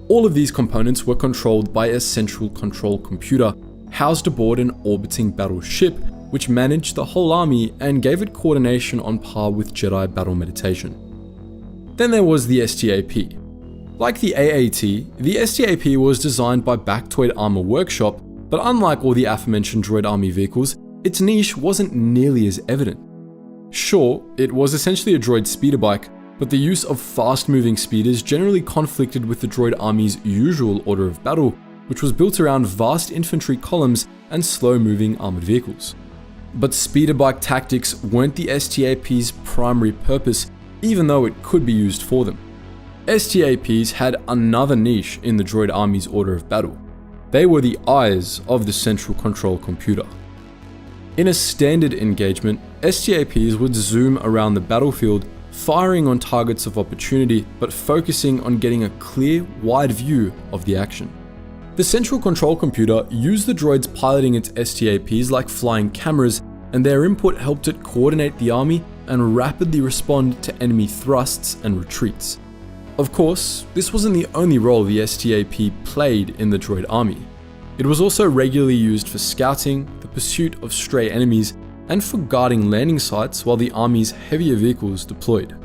Speaker 1: All of these components were controlled by a central control computer housed aboard an orbiting battleship, which managed the whole army and gave it coordination on par with Jedi battle meditation. Then there was the STAP. Like the AAT, the STAP was designed by Bactoid Armor Workshop, but unlike all the aforementioned droid army vehicles, its niche wasn't nearly as evident. Sure, it was essentially a droid speeder bike, but the use of fast-moving speeders generally conflicted with the droid army's usual order of battle, which was built around vast infantry columns and slow-moving armored vehicles. But speeder bike tactics weren't the STAP's primary purpose, even though it could be used for them. STAPs had another niche in the droid army's order of battle. They were the eyes of the central control computer. In a standard engagement, STAPs would zoom around the battlefield, firing on targets of opportunity, but focusing on getting a clear, wide view of the action. The central control computer used the droids piloting its STAPs like flying cameras, and their input helped it coordinate the army and rapidly respond to enemy thrusts and retreats. Of course, this wasn't the only role the STAP played in the droid army. It was also regularly used for scouting, the pursuit of stray enemies, and for guarding landing sites while the army's heavier vehicles deployed.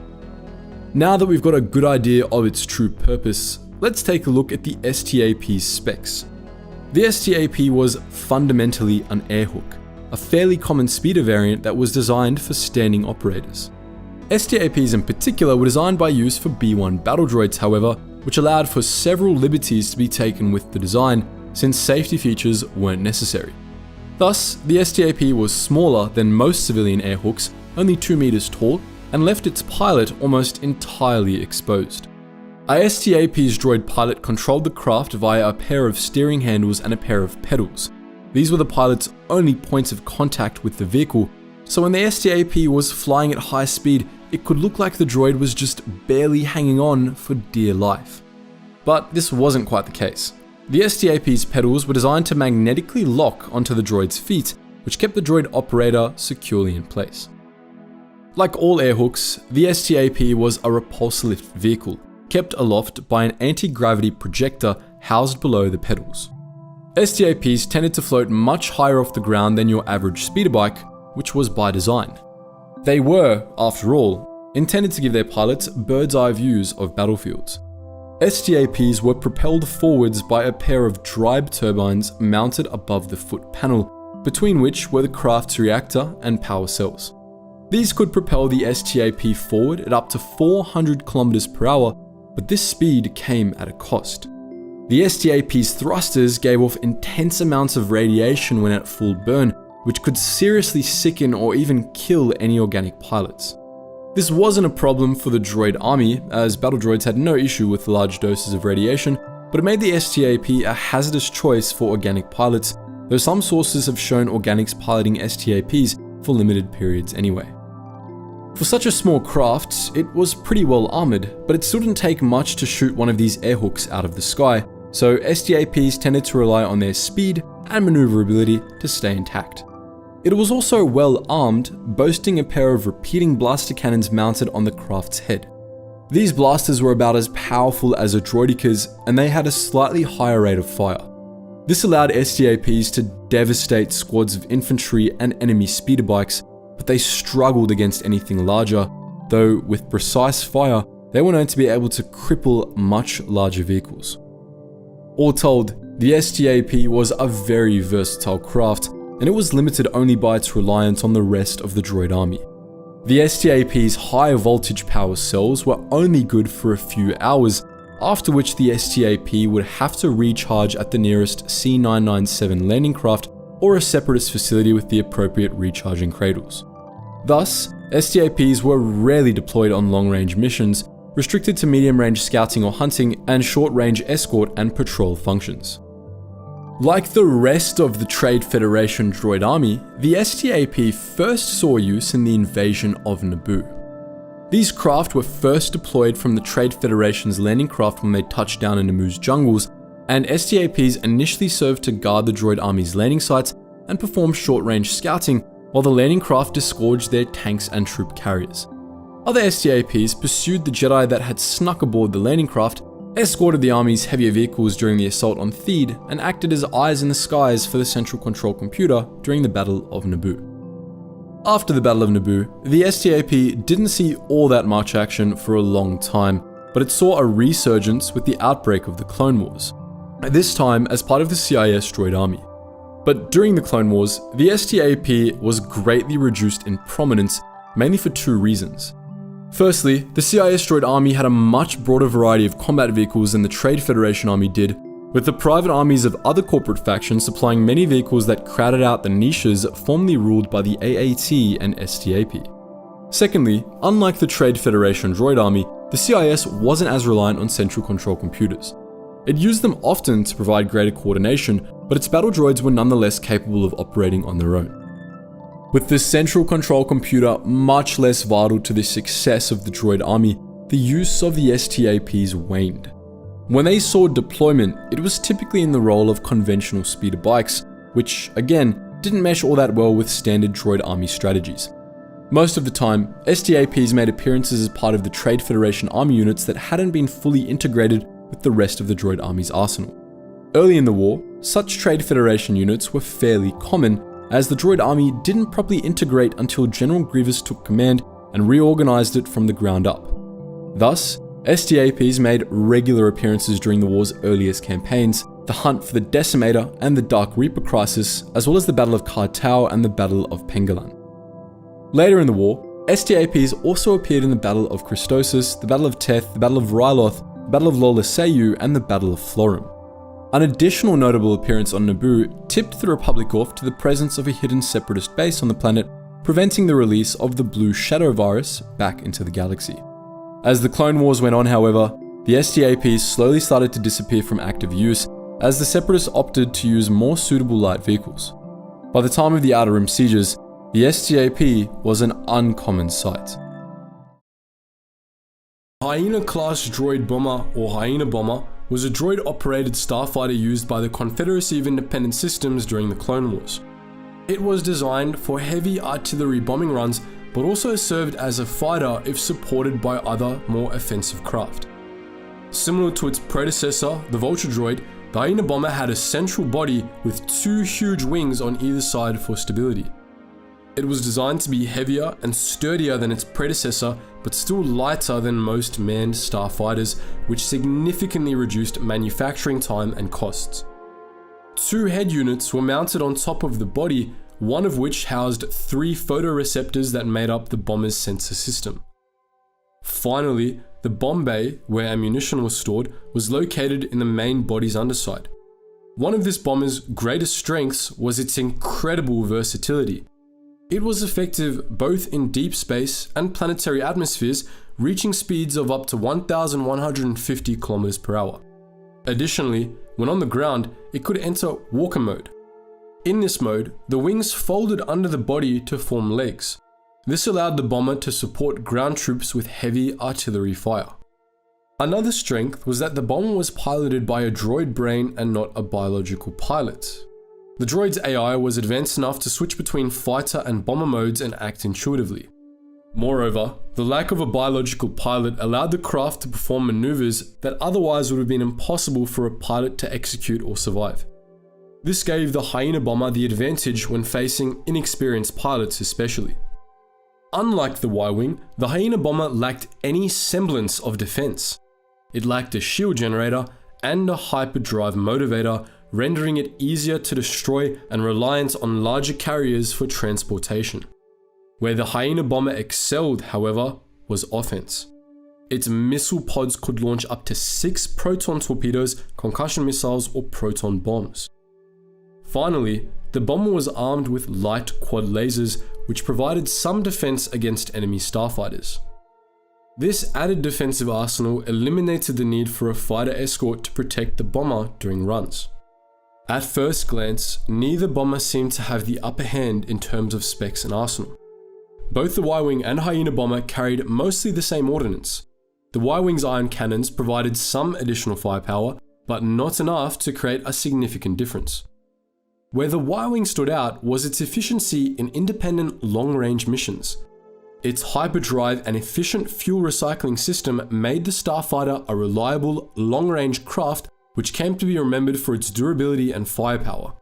Speaker 1: Now that we've got a good idea of its true purpose, let's take a look at the STAP's specs. The STAP was fundamentally an airhook, a fairly common speeder variant that was designed for standing operators. STAPs in particular were designed by use for B-1 battle droids, however, which allowed for several liberties to be taken with the design, since safety features weren't necessary. Thus, the STAP was smaller than most civilian airhooks, only 2 meters tall, and left its pilot almost entirely exposed. A STAP's droid pilot controlled the craft via a pair of steering handles and a pair of pedals. These were the pilot's only points of contact with the vehicle, so when the STAP was flying at high speed, it could look like the droid was just barely hanging on for dear life. But this wasn't quite the case. The STAP's pedals were designed to magnetically lock onto the droid's feet, which kept the droid operator securely in place. Like all airhooks, the STAP was a repulsor lift vehicle, kept aloft by an anti-gravity projector housed below the pedals. STAPs tended to float much higher off the ground than your average speeder bike, which was by design. They were, after all, intended to give their pilots bird's-eye views of battlefields. STAPs were propelled forwards by a pair of drive turbines mounted above the foot panel, between which were the craft's reactor and power cells. These could propel the STAP forward at up to 400 km per hour, but this speed came at a cost. The STAP's thrusters gave off intense amounts of radiation when at full burn, which could seriously sicken or even kill any organic pilots. This wasn't a problem for the droid army, as battle droids had no issue with large doses of radiation, but it made the STAP a hazardous choice for organic pilots, though some sources have shown organics piloting STAPs for limited periods anyway. For such a small craft, it was pretty well armored, but it still didn't take much to shoot one of these airhooks out of the sky, so STAPs tended to rely on their speed and maneuverability to stay intact. It was also well armed, boasting a pair of repeating blaster cannons mounted on the craft's head. These blasters were about as powerful as a droideca's, and they had a slightly higher rate of fire. This allowed STAPs to devastate squads of infantry and enemy speeder bikes, but they struggled against anything larger, though with precise fire, they were known to be able to cripple much larger vehicles. All told, the STAP was a very versatile craft, and it was limited only by its reliance on the rest of the droid army. The STAP's high voltage power cells were only good for a few hours, after which the STAP would have to recharge at the nearest C997 landing craft or a Separatist facility with the appropriate recharging cradles. Thus, STAPs were rarely deployed on long-range missions, restricted to medium-range scouting or hunting and short-range escort and patrol functions. Like the rest of the Trade Federation droid army, the STAP first saw use in the invasion of Naboo. These craft were first deployed from the Trade Federation's landing craft when they touched down in Naboo's jungles, and STAPs initially served to guard the droid army's landing sites and perform short-range scouting, while the landing craft disgorged their tanks and troop carriers. Other STAPs pursued the Jedi that had snuck aboard the landing craft, escorted the army's heavier vehicles during the assault on Theed, and acted as eyes in the skies for the central control computer during the Battle of Naboo. After the Battle of Naboo, the STAP didn't see all that much action for a long time, but it saw a resurgence with the outbreak of the Clone Wars, this time as part of the CIS droid army. But during the Clone Wars, the STAP was greatly reduced in prominence, mainly for two reasons. Firstly, the CIS droid army had a much broader variety of combat vehicles than the Trade Federation army did, with the private armies of other corporate factions supplying many vehicles that crowded out the niches formerly ruled by the AAT and STAP. Secondly, unlike the Trade Federation droid army, the CIS wasn't as reliant on central control computers. It used them often to provide greater coordination, but its battle droids were nonetheless capable of operating on their own. With the central control computer much less vital to the success of the droid army, the use of the STAPs waned. When they saw deployment, it was typically in the role of conventional speeder bikes, which, again, didn't mesh all that well with standard droid army strategies. Most of the time, STAPs made appearances as part of the Trade Federation army units that hadn't been fully integrated with the rest of the droid army's arsenal. Early in the war, such Trade Federation units were fairly common, as the droid army didn't properly integrate until General Grievous took command and reorganized it from the ground up. Thus, STAPs made regular appearances during the war's earliest campaigns, the Hunt for the Decimator and the Dark Reaper Crisis, as well as the Battle of Kartau and the Battle of Pengalan. Later in the war, STAPs also appeared in the Battle of Christosis, the Battle of Teth, the Battle of Ryloth, the Battle of Lola Seyu, and the Battle of Florum. An additional notable appearance on Naboo tipped the Republic off to the presence of a hidden Separatist base on the planet, preventing the release of the Blue Shadow virus back into the galaxy. As the Clone Wars went on, however, the STAPs slowly started to disappear from active use as the Separatists opted to use more suitable light vehicles. By the time of the Outer Rim sieges, the STAP was an uncommon sight. Hyena-class droid bomber, or Hyena Bomber, was a droid-operated starfighter used by the Confederacy of Independent Systems during the Clone Wars. It was designed for heavy artillery bombing runs, but also served as a fighter if supported by other, more offensive craft. Similar to its predecessor, the Vulture droid, the Hyena Bomber had a central body with two huge wings on either side for stability. It was designed to be heavier and sturdier than its predecessor, but still lighter than most manned starfighters, which significantly reduced manufacturing time and costs. Two head units were mounted on top of the body, one of which housed 3 photoreceptors that made up the bomber's sensor system. Finally, the bomb bay, where ammunition was stored, was located in the main body's underside. One of this bomber's greatest strengths was its incredible versatility. It was effective both in deep space and planetary atmospheres, reaching speeds of up to 1,150 km per hour. Additionally, when on the ground, it could enter walker mode. In this mode, the wings folded under the body to form legs. This allowed the bomber to support ground troops with heavy artillery fire. Another strength was that the bomber was piloted by a droid brain and not a biological pilot. The droid's AI was advanced enough to switch between fighter and bomber modes and act intuitively. Moreover, the lack of a biological pilot allowed the craft to perform maneuvers that otherwise would have been impossible for a pilot to execute or survive. This gave the Hyena Bomber the advantage when facing inexperienced pilots especially. Unlike the Y-Wing, the Hyena Bomber lacked any semblance of defense. It lacked a shield generator and a hyperdrive motivator, rendering it easier to destroy and reliant on larger carriers for transportation. Where the Hyena Bomber excelled, however, was offense. Its missile pods could launch up to 6 proton torpedoes, concussion missiles, or proton bombs. Finally, the bomber was armed with light quad lasers, which provided some defense against enemy starfighters. This added defensive arsenal eliminated the need for a fighter escort to protect the bomber during runs. At first glance, neither bomber seemed to have the upper hand in terms of specs and arsenal. Both the Y-Wing and Hyena Bomber carried mostly the same ordnance. The Y-Wing's iron cannons provided some additional firepower, but not enough to create a significant difference. Where the Y-Wing stood out was its efficiency in independent long-range missions. Its hyperdrive and efficient fuel recycling system made the starfighter a reliable, long-range craft which came to be remembered for its durability and firepower.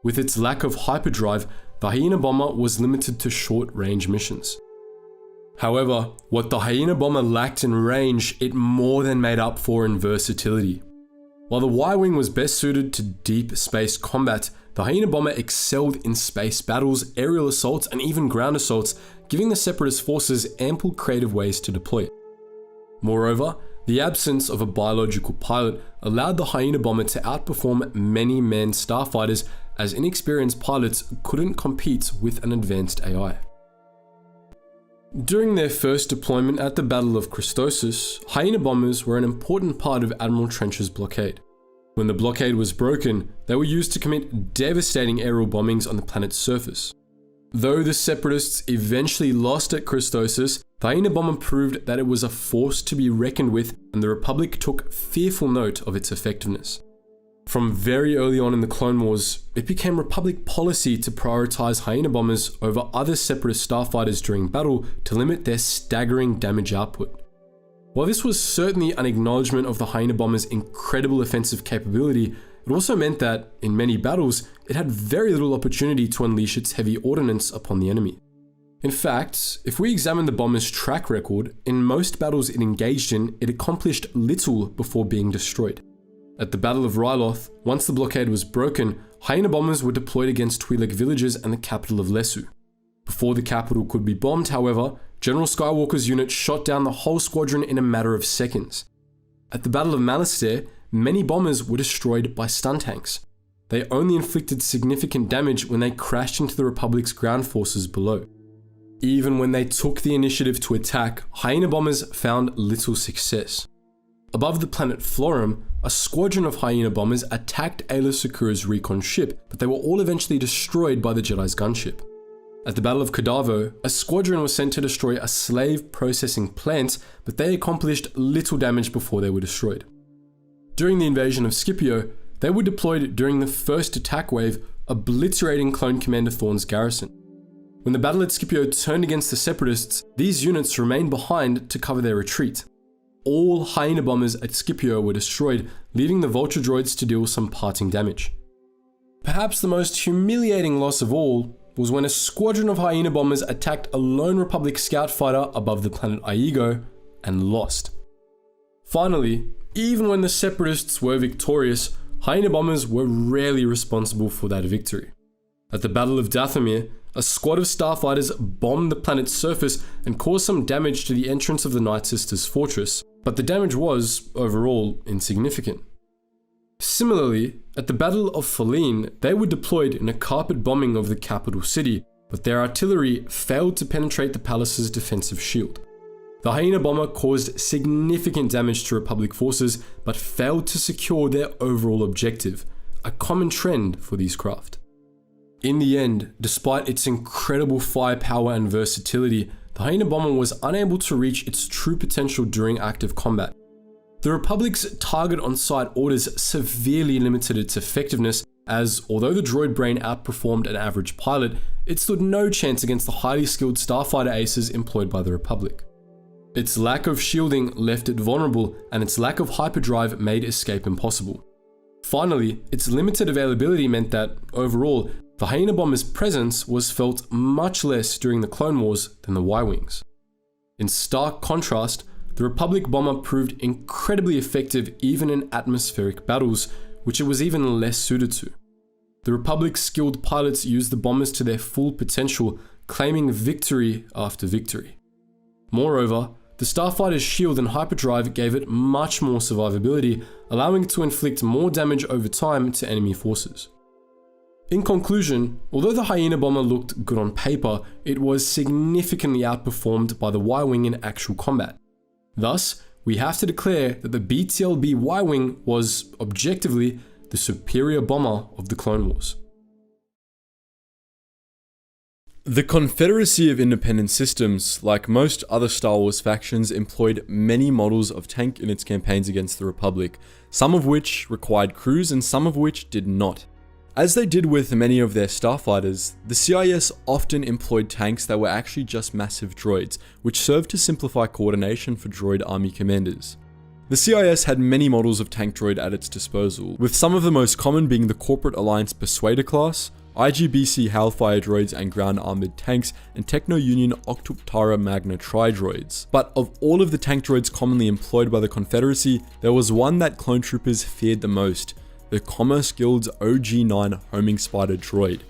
Speaker 1: With its lack of hyperdrive, the Hyena Bomber was limited to short-range missions. However, what the Hyena Bomber lacked in range, it more than made up for in versatility. While the Y-Wing was best suited to deep space combat, the Hyena Bomber excelled in space battles, aerial assaults, and even ground assaults, giving the Separatist forces ample creative ways to deploy it. Moreover, the absence of a biological pilot allowed the Hyena Bomber to outperform many manned starfighters, as inexperienced pilots couldn't compete with an advanced AI. During their first deployment at the Battle of Christosis, Hyena Bombers were an important part of Admiral Trench's blockade. When the blockade was broken, they were used to commit devastating aerial bombings on the planet's surface. Though the Separatists eventually lost at Christosis, the Hyena Bomber proved that it was a force to be reckoned with, and the Republic took fearful note of its effectiveness. From very early on in the Clone Wars, it became Republic policy to prioritize Hyena Bombers over other Separatist starfighters during battle to limit their staggering damage output. While this was certainly an acknowledgement of the Hyena Bomber's incredible offensive capability, it also meant that, in many battles, it had very little opportunity to unleash its heavy ordnance upon the enemy. In fact, if we examine the bomber's track record, in most battles it engaged in, it accomplished little before being destroyed. At the Battle of Ryloth, once the blockade was broken, Hyena Bombers were deployed against Twi'lek villages and the capital of Lesu. Before the capital could be bombed, however, General Skywalker's unit shot down the whole squadron in a matter of seconds. At the Battle of Malastare, many bombers were destroyed by stun tanks. They only inflicted significant damage when they crashed into the Republic's ground forces below. Even when they took the initiative to attack, Hyena Bombers found little success. Above the planet Florum, a squadron of Hyena Bombers attacked Aayla Secura's recon ship, but they were all eventually destroyed by the Jedi's gunship. At the Battle of Kadavo, a squadron was sent to destroy a slave processing plant, but they accomplished little damage before they were destroyed. During the invasion of Scipio, they were deployed during the first attack wave, obliterating Clone Commander Thrawn's garrison. When the battle at Scipio turned against the Separatists, these units remained behind to cover their retreat. All Hyena Bombers at Scipio were destroyed, leaving the Vulture droids to deal some parting damage. Perhaps the most humiliating loss of all was when a squadron of Hyena Bombers attacked a lone Republic scout fighter above the planet Iego and lost. Finally, even when the Separatists were victorious, Hyena Bombers were rarely responsible for that victory. At the Battle of Dathomir, a squad of starfighters bombed the planet's surface and caused some damage to the entrance of the Night Sisters' fortress, but the damage was, overall, insignificant. Similarly, at the Battle of Faline, they were deployed in a carpet bombing of the capital city, but their artillery failed to penetrate the palace's defensive shield. The Hyena Bomber caused significant damage to Republic forces, but failed to secure their overall objective, a common trend for these craft. In the end, despite its incredible firepower and versatility, the Hyena Bomber was unable to reach its true potential during active combat. The Republic's target on-sight orders severely limited its effectiveness, as although the droid brain outperformed an average pilot, it stood no chance against the highly skilled starfighter aces employed by the Republic. Its lack of shielding left it vulnerable, and its lack of hyperdrive made escape impossible. Finally, its limited availability meant that, overall, the Hyena Bomber's presence was felt much less during the Clone Wars than the Y-Wings. In stark contrast, the Republic bomber proved incredibly effective even in atmospheric battles, which it was even less suited to. The Republic's skilled pilots used the bombers to their full potential, claiming victory after victory. Moreover, the starfighter's shield and hyperdrive gave it much more survivability, allowing it to inflict more damage over time to enemy forces. In conclusion, although the Hyena Bomber looked good on paper, it was significantly outperformed by the Y-Wing in actual combat. Thus, we have to declare that the BTLB Y-Wing was, objectively, the superior bomber of the Clone Wars. The Confederacy of Independent Systems, like most other Star Wars factions, employed many models of tank in its campaigns against the Republic, some of which required crews and some of which did not. As they did with many of their starfighters, the CIS often employed tanks that were actually just massive droids, which served to simplify coordination for droid army commanders. The CIS had many models of tank droid at its disposal, with some of the most common being the Corporate Alliance Persuader class, IGBC Hellfire droids and ground armored tanks, and Techno-Union Octuptarra Tri-Droids. But of all of the tank droids commonly employed by the Confederacy, there was one that clone troopers feared the most, the Commerce Guild's OG-9 homing spider droid.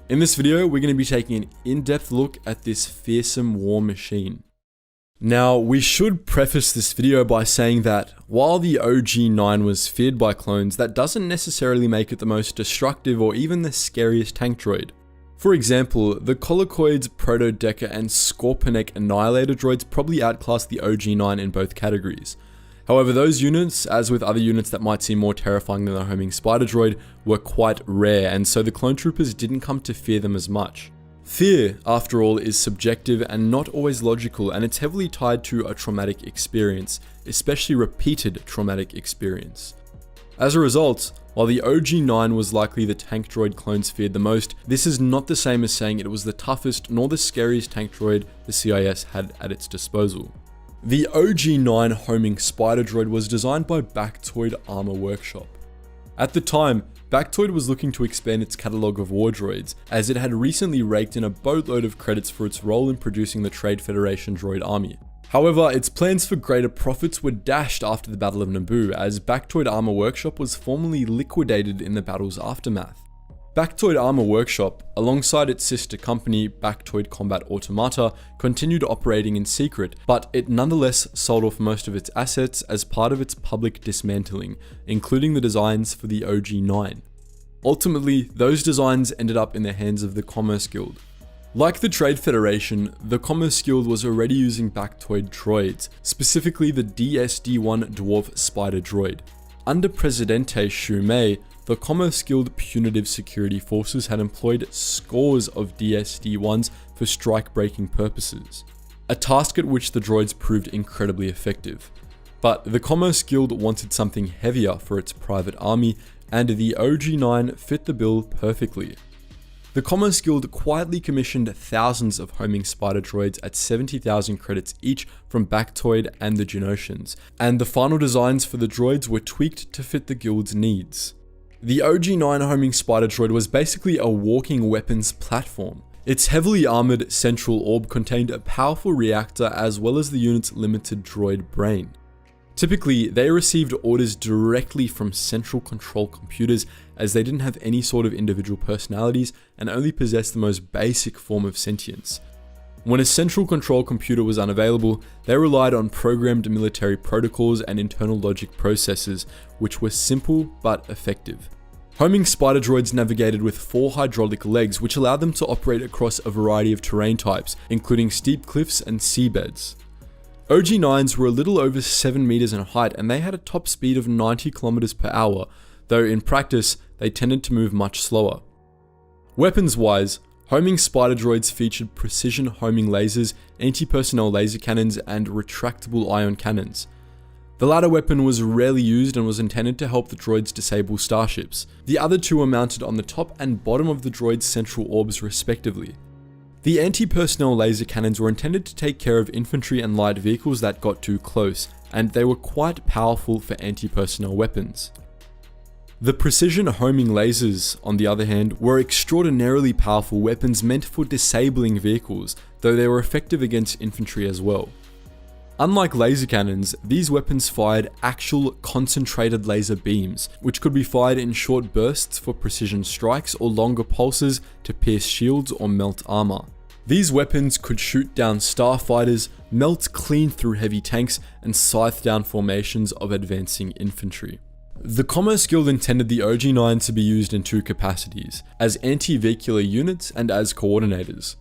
Speaker 1: In this video, we're going to be taking an in-depth look at this fearsome war machine. Now, we should preface this video by saying that while the OG-9 was feared by clones, that doesn't necessarily make it the most destructive or even the scariest tank droid. For example, the Colicoids, Proto-Decker, and Scorpionic Annihilator droids probably outclass the OG-9 in both categories. However, those units, as with other units that might seem more terrifying than the homing spider droid, were quite rare, and so the clone troopers didn't come to fear them as much. Fear, after all, is subjective and not always logical, and it's heavily tied to a traumatic experience, especially repeated traumatic experience. As a result, while the OG-9 was likely the tank droid clones feared the most, this is not the same as saying it was the toughest nor the scariest tank droid the CIS had at its disposal. The OG-9 homing spider droid was designed by Baktoid Armor Workshop. At the time, Baktoid was looking to expand its catalogue of war droids, as it had recently raked in a boatload of credits for its role in producing the Trade Federation droid army. However, its plans for greater profits were dashed after the Battle of Naboo, as Baktoid Armor Workshop was formally liquidated in the battle's aftermath. Baktoid Armor Workshop, alongside its sister company, Baktoid Combat Automata, continued operating in secret, but it nonetheless sold off most of its assets as part of its public dismantling, including the designs for the OG-9. Ultimately, those designs ended up in the hands of the Commerce Guild. Like the Trade Federation, the Commerce Guild was already using Baktoid droids, specifically the DSD-1 Dwarf Spider droid. Under Presidente Shumei, the Commerce Guild punitive security forces had employed scores of DSD-1s for strike-breaking purposes, a task at which the droids proved incredibly effective. But the Commerce Guild wanted something heavier for its private army, and the OG-9 fit the bill perfectly. The Commerce Guild quietly commissioned thousands of homing spider droids at 70,000 credits each from Baktoid and the Geonosians, and the final designs for the droids were tweaked to fit the guild's needs. The OG-9 homing spider droid was basically a walking weapons platform. Its heavily armored central orb contained a powerful reactor as well as the unit's limited droid brain. Typically, they received orders directly from central control computers, as they didn't have any sort of individual personalities and only possessed the most basic form of sentience. When a central control computer was unavailable, they relied on programmed military protocols and internal logic processes, which were simple but effective. Homing spider droids navigated with 4 hydraulic legs, which allowed them to operate across a variety of terrain types, including steep cliffs and seabeds. OG-9s were a little over 7 meters in height, and they had a top speed of 90 kilometers per hour, though in practice, they tended to move much slower. Weapons-wise, homing spider droids featured precision homing lasers, anti-personnel laser cannons, and retractable ion cannons. The latter weapon was rarely used and was intended to help the droids disable starships. The other two were mounted on the top and bottom of the droid's central orbs respectively. The anti-personnel laser cannons were intended to take care of infantry and light vehicles that got too close, and they were quite powerful for anti-personnel weapons. The precision homing lasers, on the other hand, were extraordinarily powerful weapons meant for disabling vehicles, though they were effective against infantry as well. Unlike laser cannons, these weapons fired actual concentrated laser beams, which could be fired in short bursts for precision strikes or longer pulses to pierce shields or melt armor. These weapons could shoot down starfighters, melt clean through heavy tanks, and scythe down formations of advancing infantry. The Commerce Guild intended the OG-9 to be used in 2 capacities, as anti-vehicular units and as coordinators.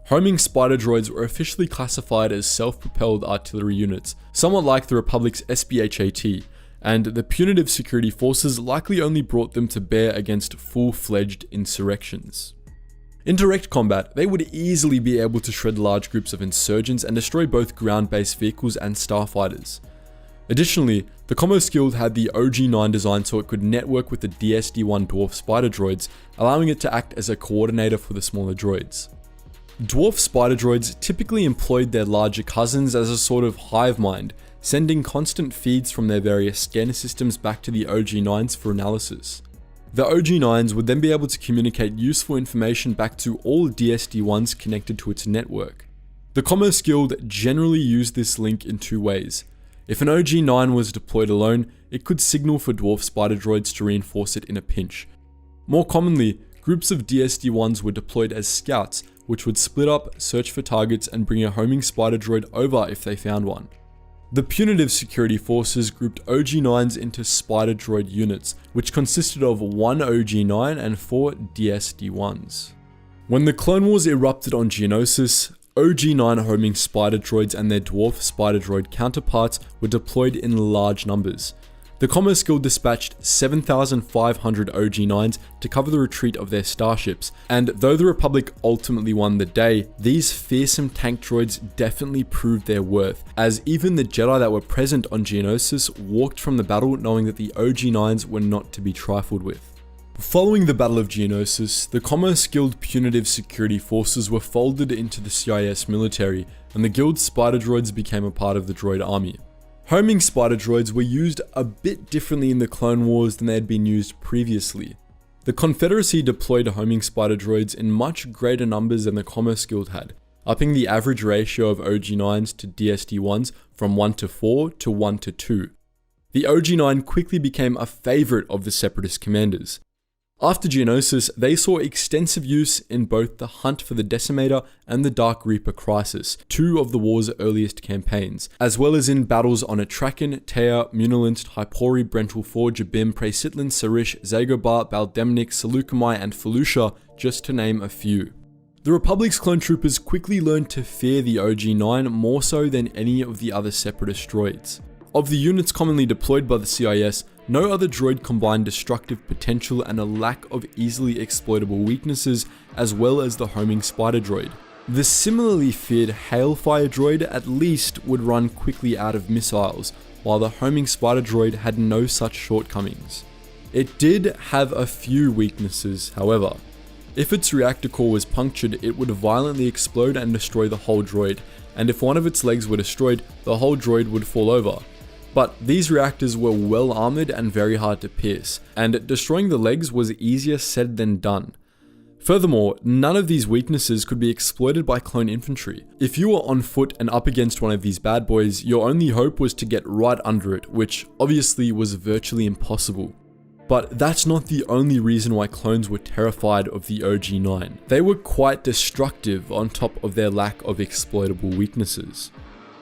Speaker 1: Homing spider droids were officially classified as self-propelled artillery units, somewhat like the Republic's SBHAT, and the punitive security forces likely only brought them to bear against full-fledged insurrections. In direct combat, they would easily be able to shred large groups of insurgents and destroy both ground-based vehicles and starfighters. Additionally, the Commerce Guild had the OG-9 design so it could network with the DSD-1 Dwarf Spider droids, allowing it to act as a coordinator for the smaller droids. Dwarf Spider droids typically employed their larger cousins as a sort of hive mind, sending constant feeds from their various scanner systems back to the OG-9s for analysis. The OG9s would then be able to communicate useful information back to all DSD-1s connected to its network. The Commerce Guild generally used this link in two ways. If an OG9 was deployed alone, it could signal for dwarf spider droids to reinforce it in a pinch. More commonly, groups of DSD-1s were deployed as scouts, which would split up, search for targets, and bring a homing spider droid over if they found one. The punitive security forces grouped OG9s into spider droid units, which consisted of 1 OG9 and 4 DSD-1s. When the Clone Wars erupted on Geonosis, OG9 homing spider droids and their dwarf spider droid counterparts were deployed in large numbers. The Commerce Guild dispatched 7,500 OG9s to cover the retreat of their starships, and though the Republic ultimately won the day, these fearsome tank droids definitely proved their worth, as even the Jedi that were present on Geonosis walked from the battle knowing that the OG9s were not to be trifled with. Following the Battle of Geonosis, the Commerce Guild punitive security forces were folded into the CIS military, and the Guild's spider droids became a part of the droid army. Homing spider droids were used a bit differently in the Clone Wars than they had been used previously. The Confederacy deployed homing spider droids in much greater numbers than the Commerce Guild had, upping the average ratio of OG9s to DSD-1s from 1 to 4 to 1 to 2. The OG9 quickly became a favourite of the Separatist commanders. After Geonosis, they saw extensive use in both the Hunt for the Decimator and the Dark Reaper Crisis, two of the war's earliest campaigns, as well as in battles on Atrakan, Tea, Munilinst, Hypori, Brental 4, Jabim, Praesitlin, Sarish, Zagobah, Baldemnik, Seleucami, and Felucia, just to name a few. The Republic's clone troopers quickly learned to fear the OG9 more so than any of the other Separatist droids. Of the units commonly deployed by the CIS, no other droid combined destructive potential and a lack of easily exploitable weaknesses, as well as the homing spider droid. The similarly feared Hailfire droid at least would run quickly out of missiles, while the homing spider droid had no such shortcomings. It did have a few weaknesses, however. If its reactor core was punctured, it would violently explode and destroy the whole droid, and if one of its legs were destroyed, the whole droid would fall over. But these reactors were well armoured and very hard to pierce, and destroying the legs was easier said than done. Furthermore, none of these weaknesses could be exploited by clone infantry. If you were on foot and up against one of these bad boys, your only hope was to get right under it, which obviously was virtually impossible. But that's not the only reason why clones were terrified of the OG9. They were quite destructive on top of their lack of exploitable weaknesses.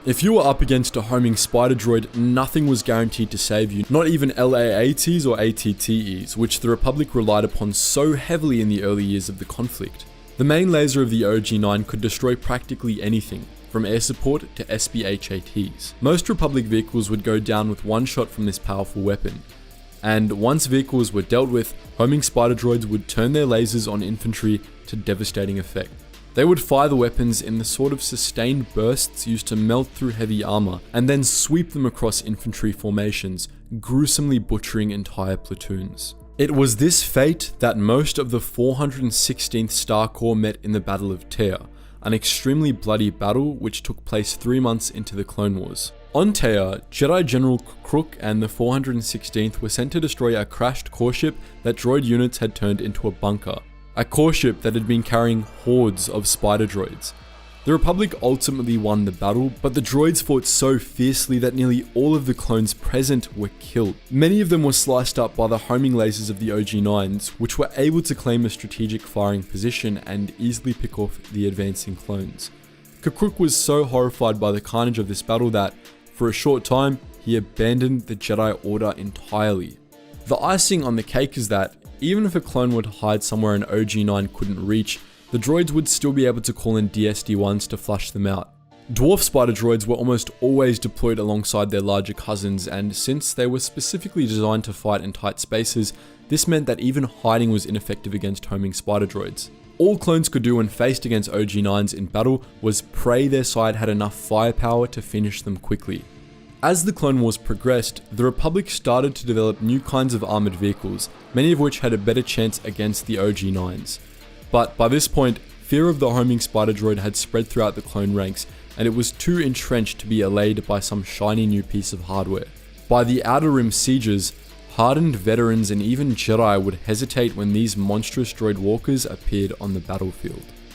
Speaker 1: If you were up against a homing spider droid, nothing was guaranteed to save you, not even LAATs or ATTEs, which the Republic relied upon so heavily in the early years of the conflict. The main laser of the OG9 could destroy practically anything, from air support to SBHATs. Most Republic vehicles would go down with one shot from this powerful weapon, and once vehicles were dealt with, homing spider droids would turn their lasers on infantry to devastating effect. They would fire the weapons in the sort of sustained bursts used to melt through heavy armor, and then sweep them across infantry formations, gruesomely butchering entire platoons. It was this fate that most of the 416th Star Corps met in the Battle of Tea, an extremely bloody battle which took place 3 months into the Clone Wars. On Tea, Jedi General Crook and the 416th were sent to destroy a crashed core ship that droid units had turned into a bunker. A core ship that had been carrying hordes of spider droids. The Republic ultimately won the battle, but the droids fought so fiercely that nearly all of the clones present were killed. Many of them were sliced up by the homing lasers of the OG9s, which were able to claim a strategic firing position and easily pick off the advancing clones. Kakruk was so horrified by the carnage of this battle that, for a short time, he abandoned the Jedi Order entirely. The icing on the cake is that, even if a clone were to hide somewhere an OG9 couldn't reach, the droids would still be able to call in DSD-1s to flush them out. Dwarf spider droids were almost always deployed alongside their larger cousins, and since they were specifically designed to fight in tight spaces, this meant that even hiding was ineffective against homing spider droids. All clones could do when faced against OG9s in battle was pray their side had enough firepower to finish them quickly. As the Clone Wars progressed, the Republic started to develop new kinds of armoured vehicles, many of which had a better chance against the OG9s. But by this point, fear of the homing spider droid had spread throughout the clone ranks, and it was too entrenched to be allayed by some shiny new piece of hardware. By the Outer Rim sieges, hardened veterans and even Jedi would hesitate when these monstrous droid walkers appeared on the battlefield.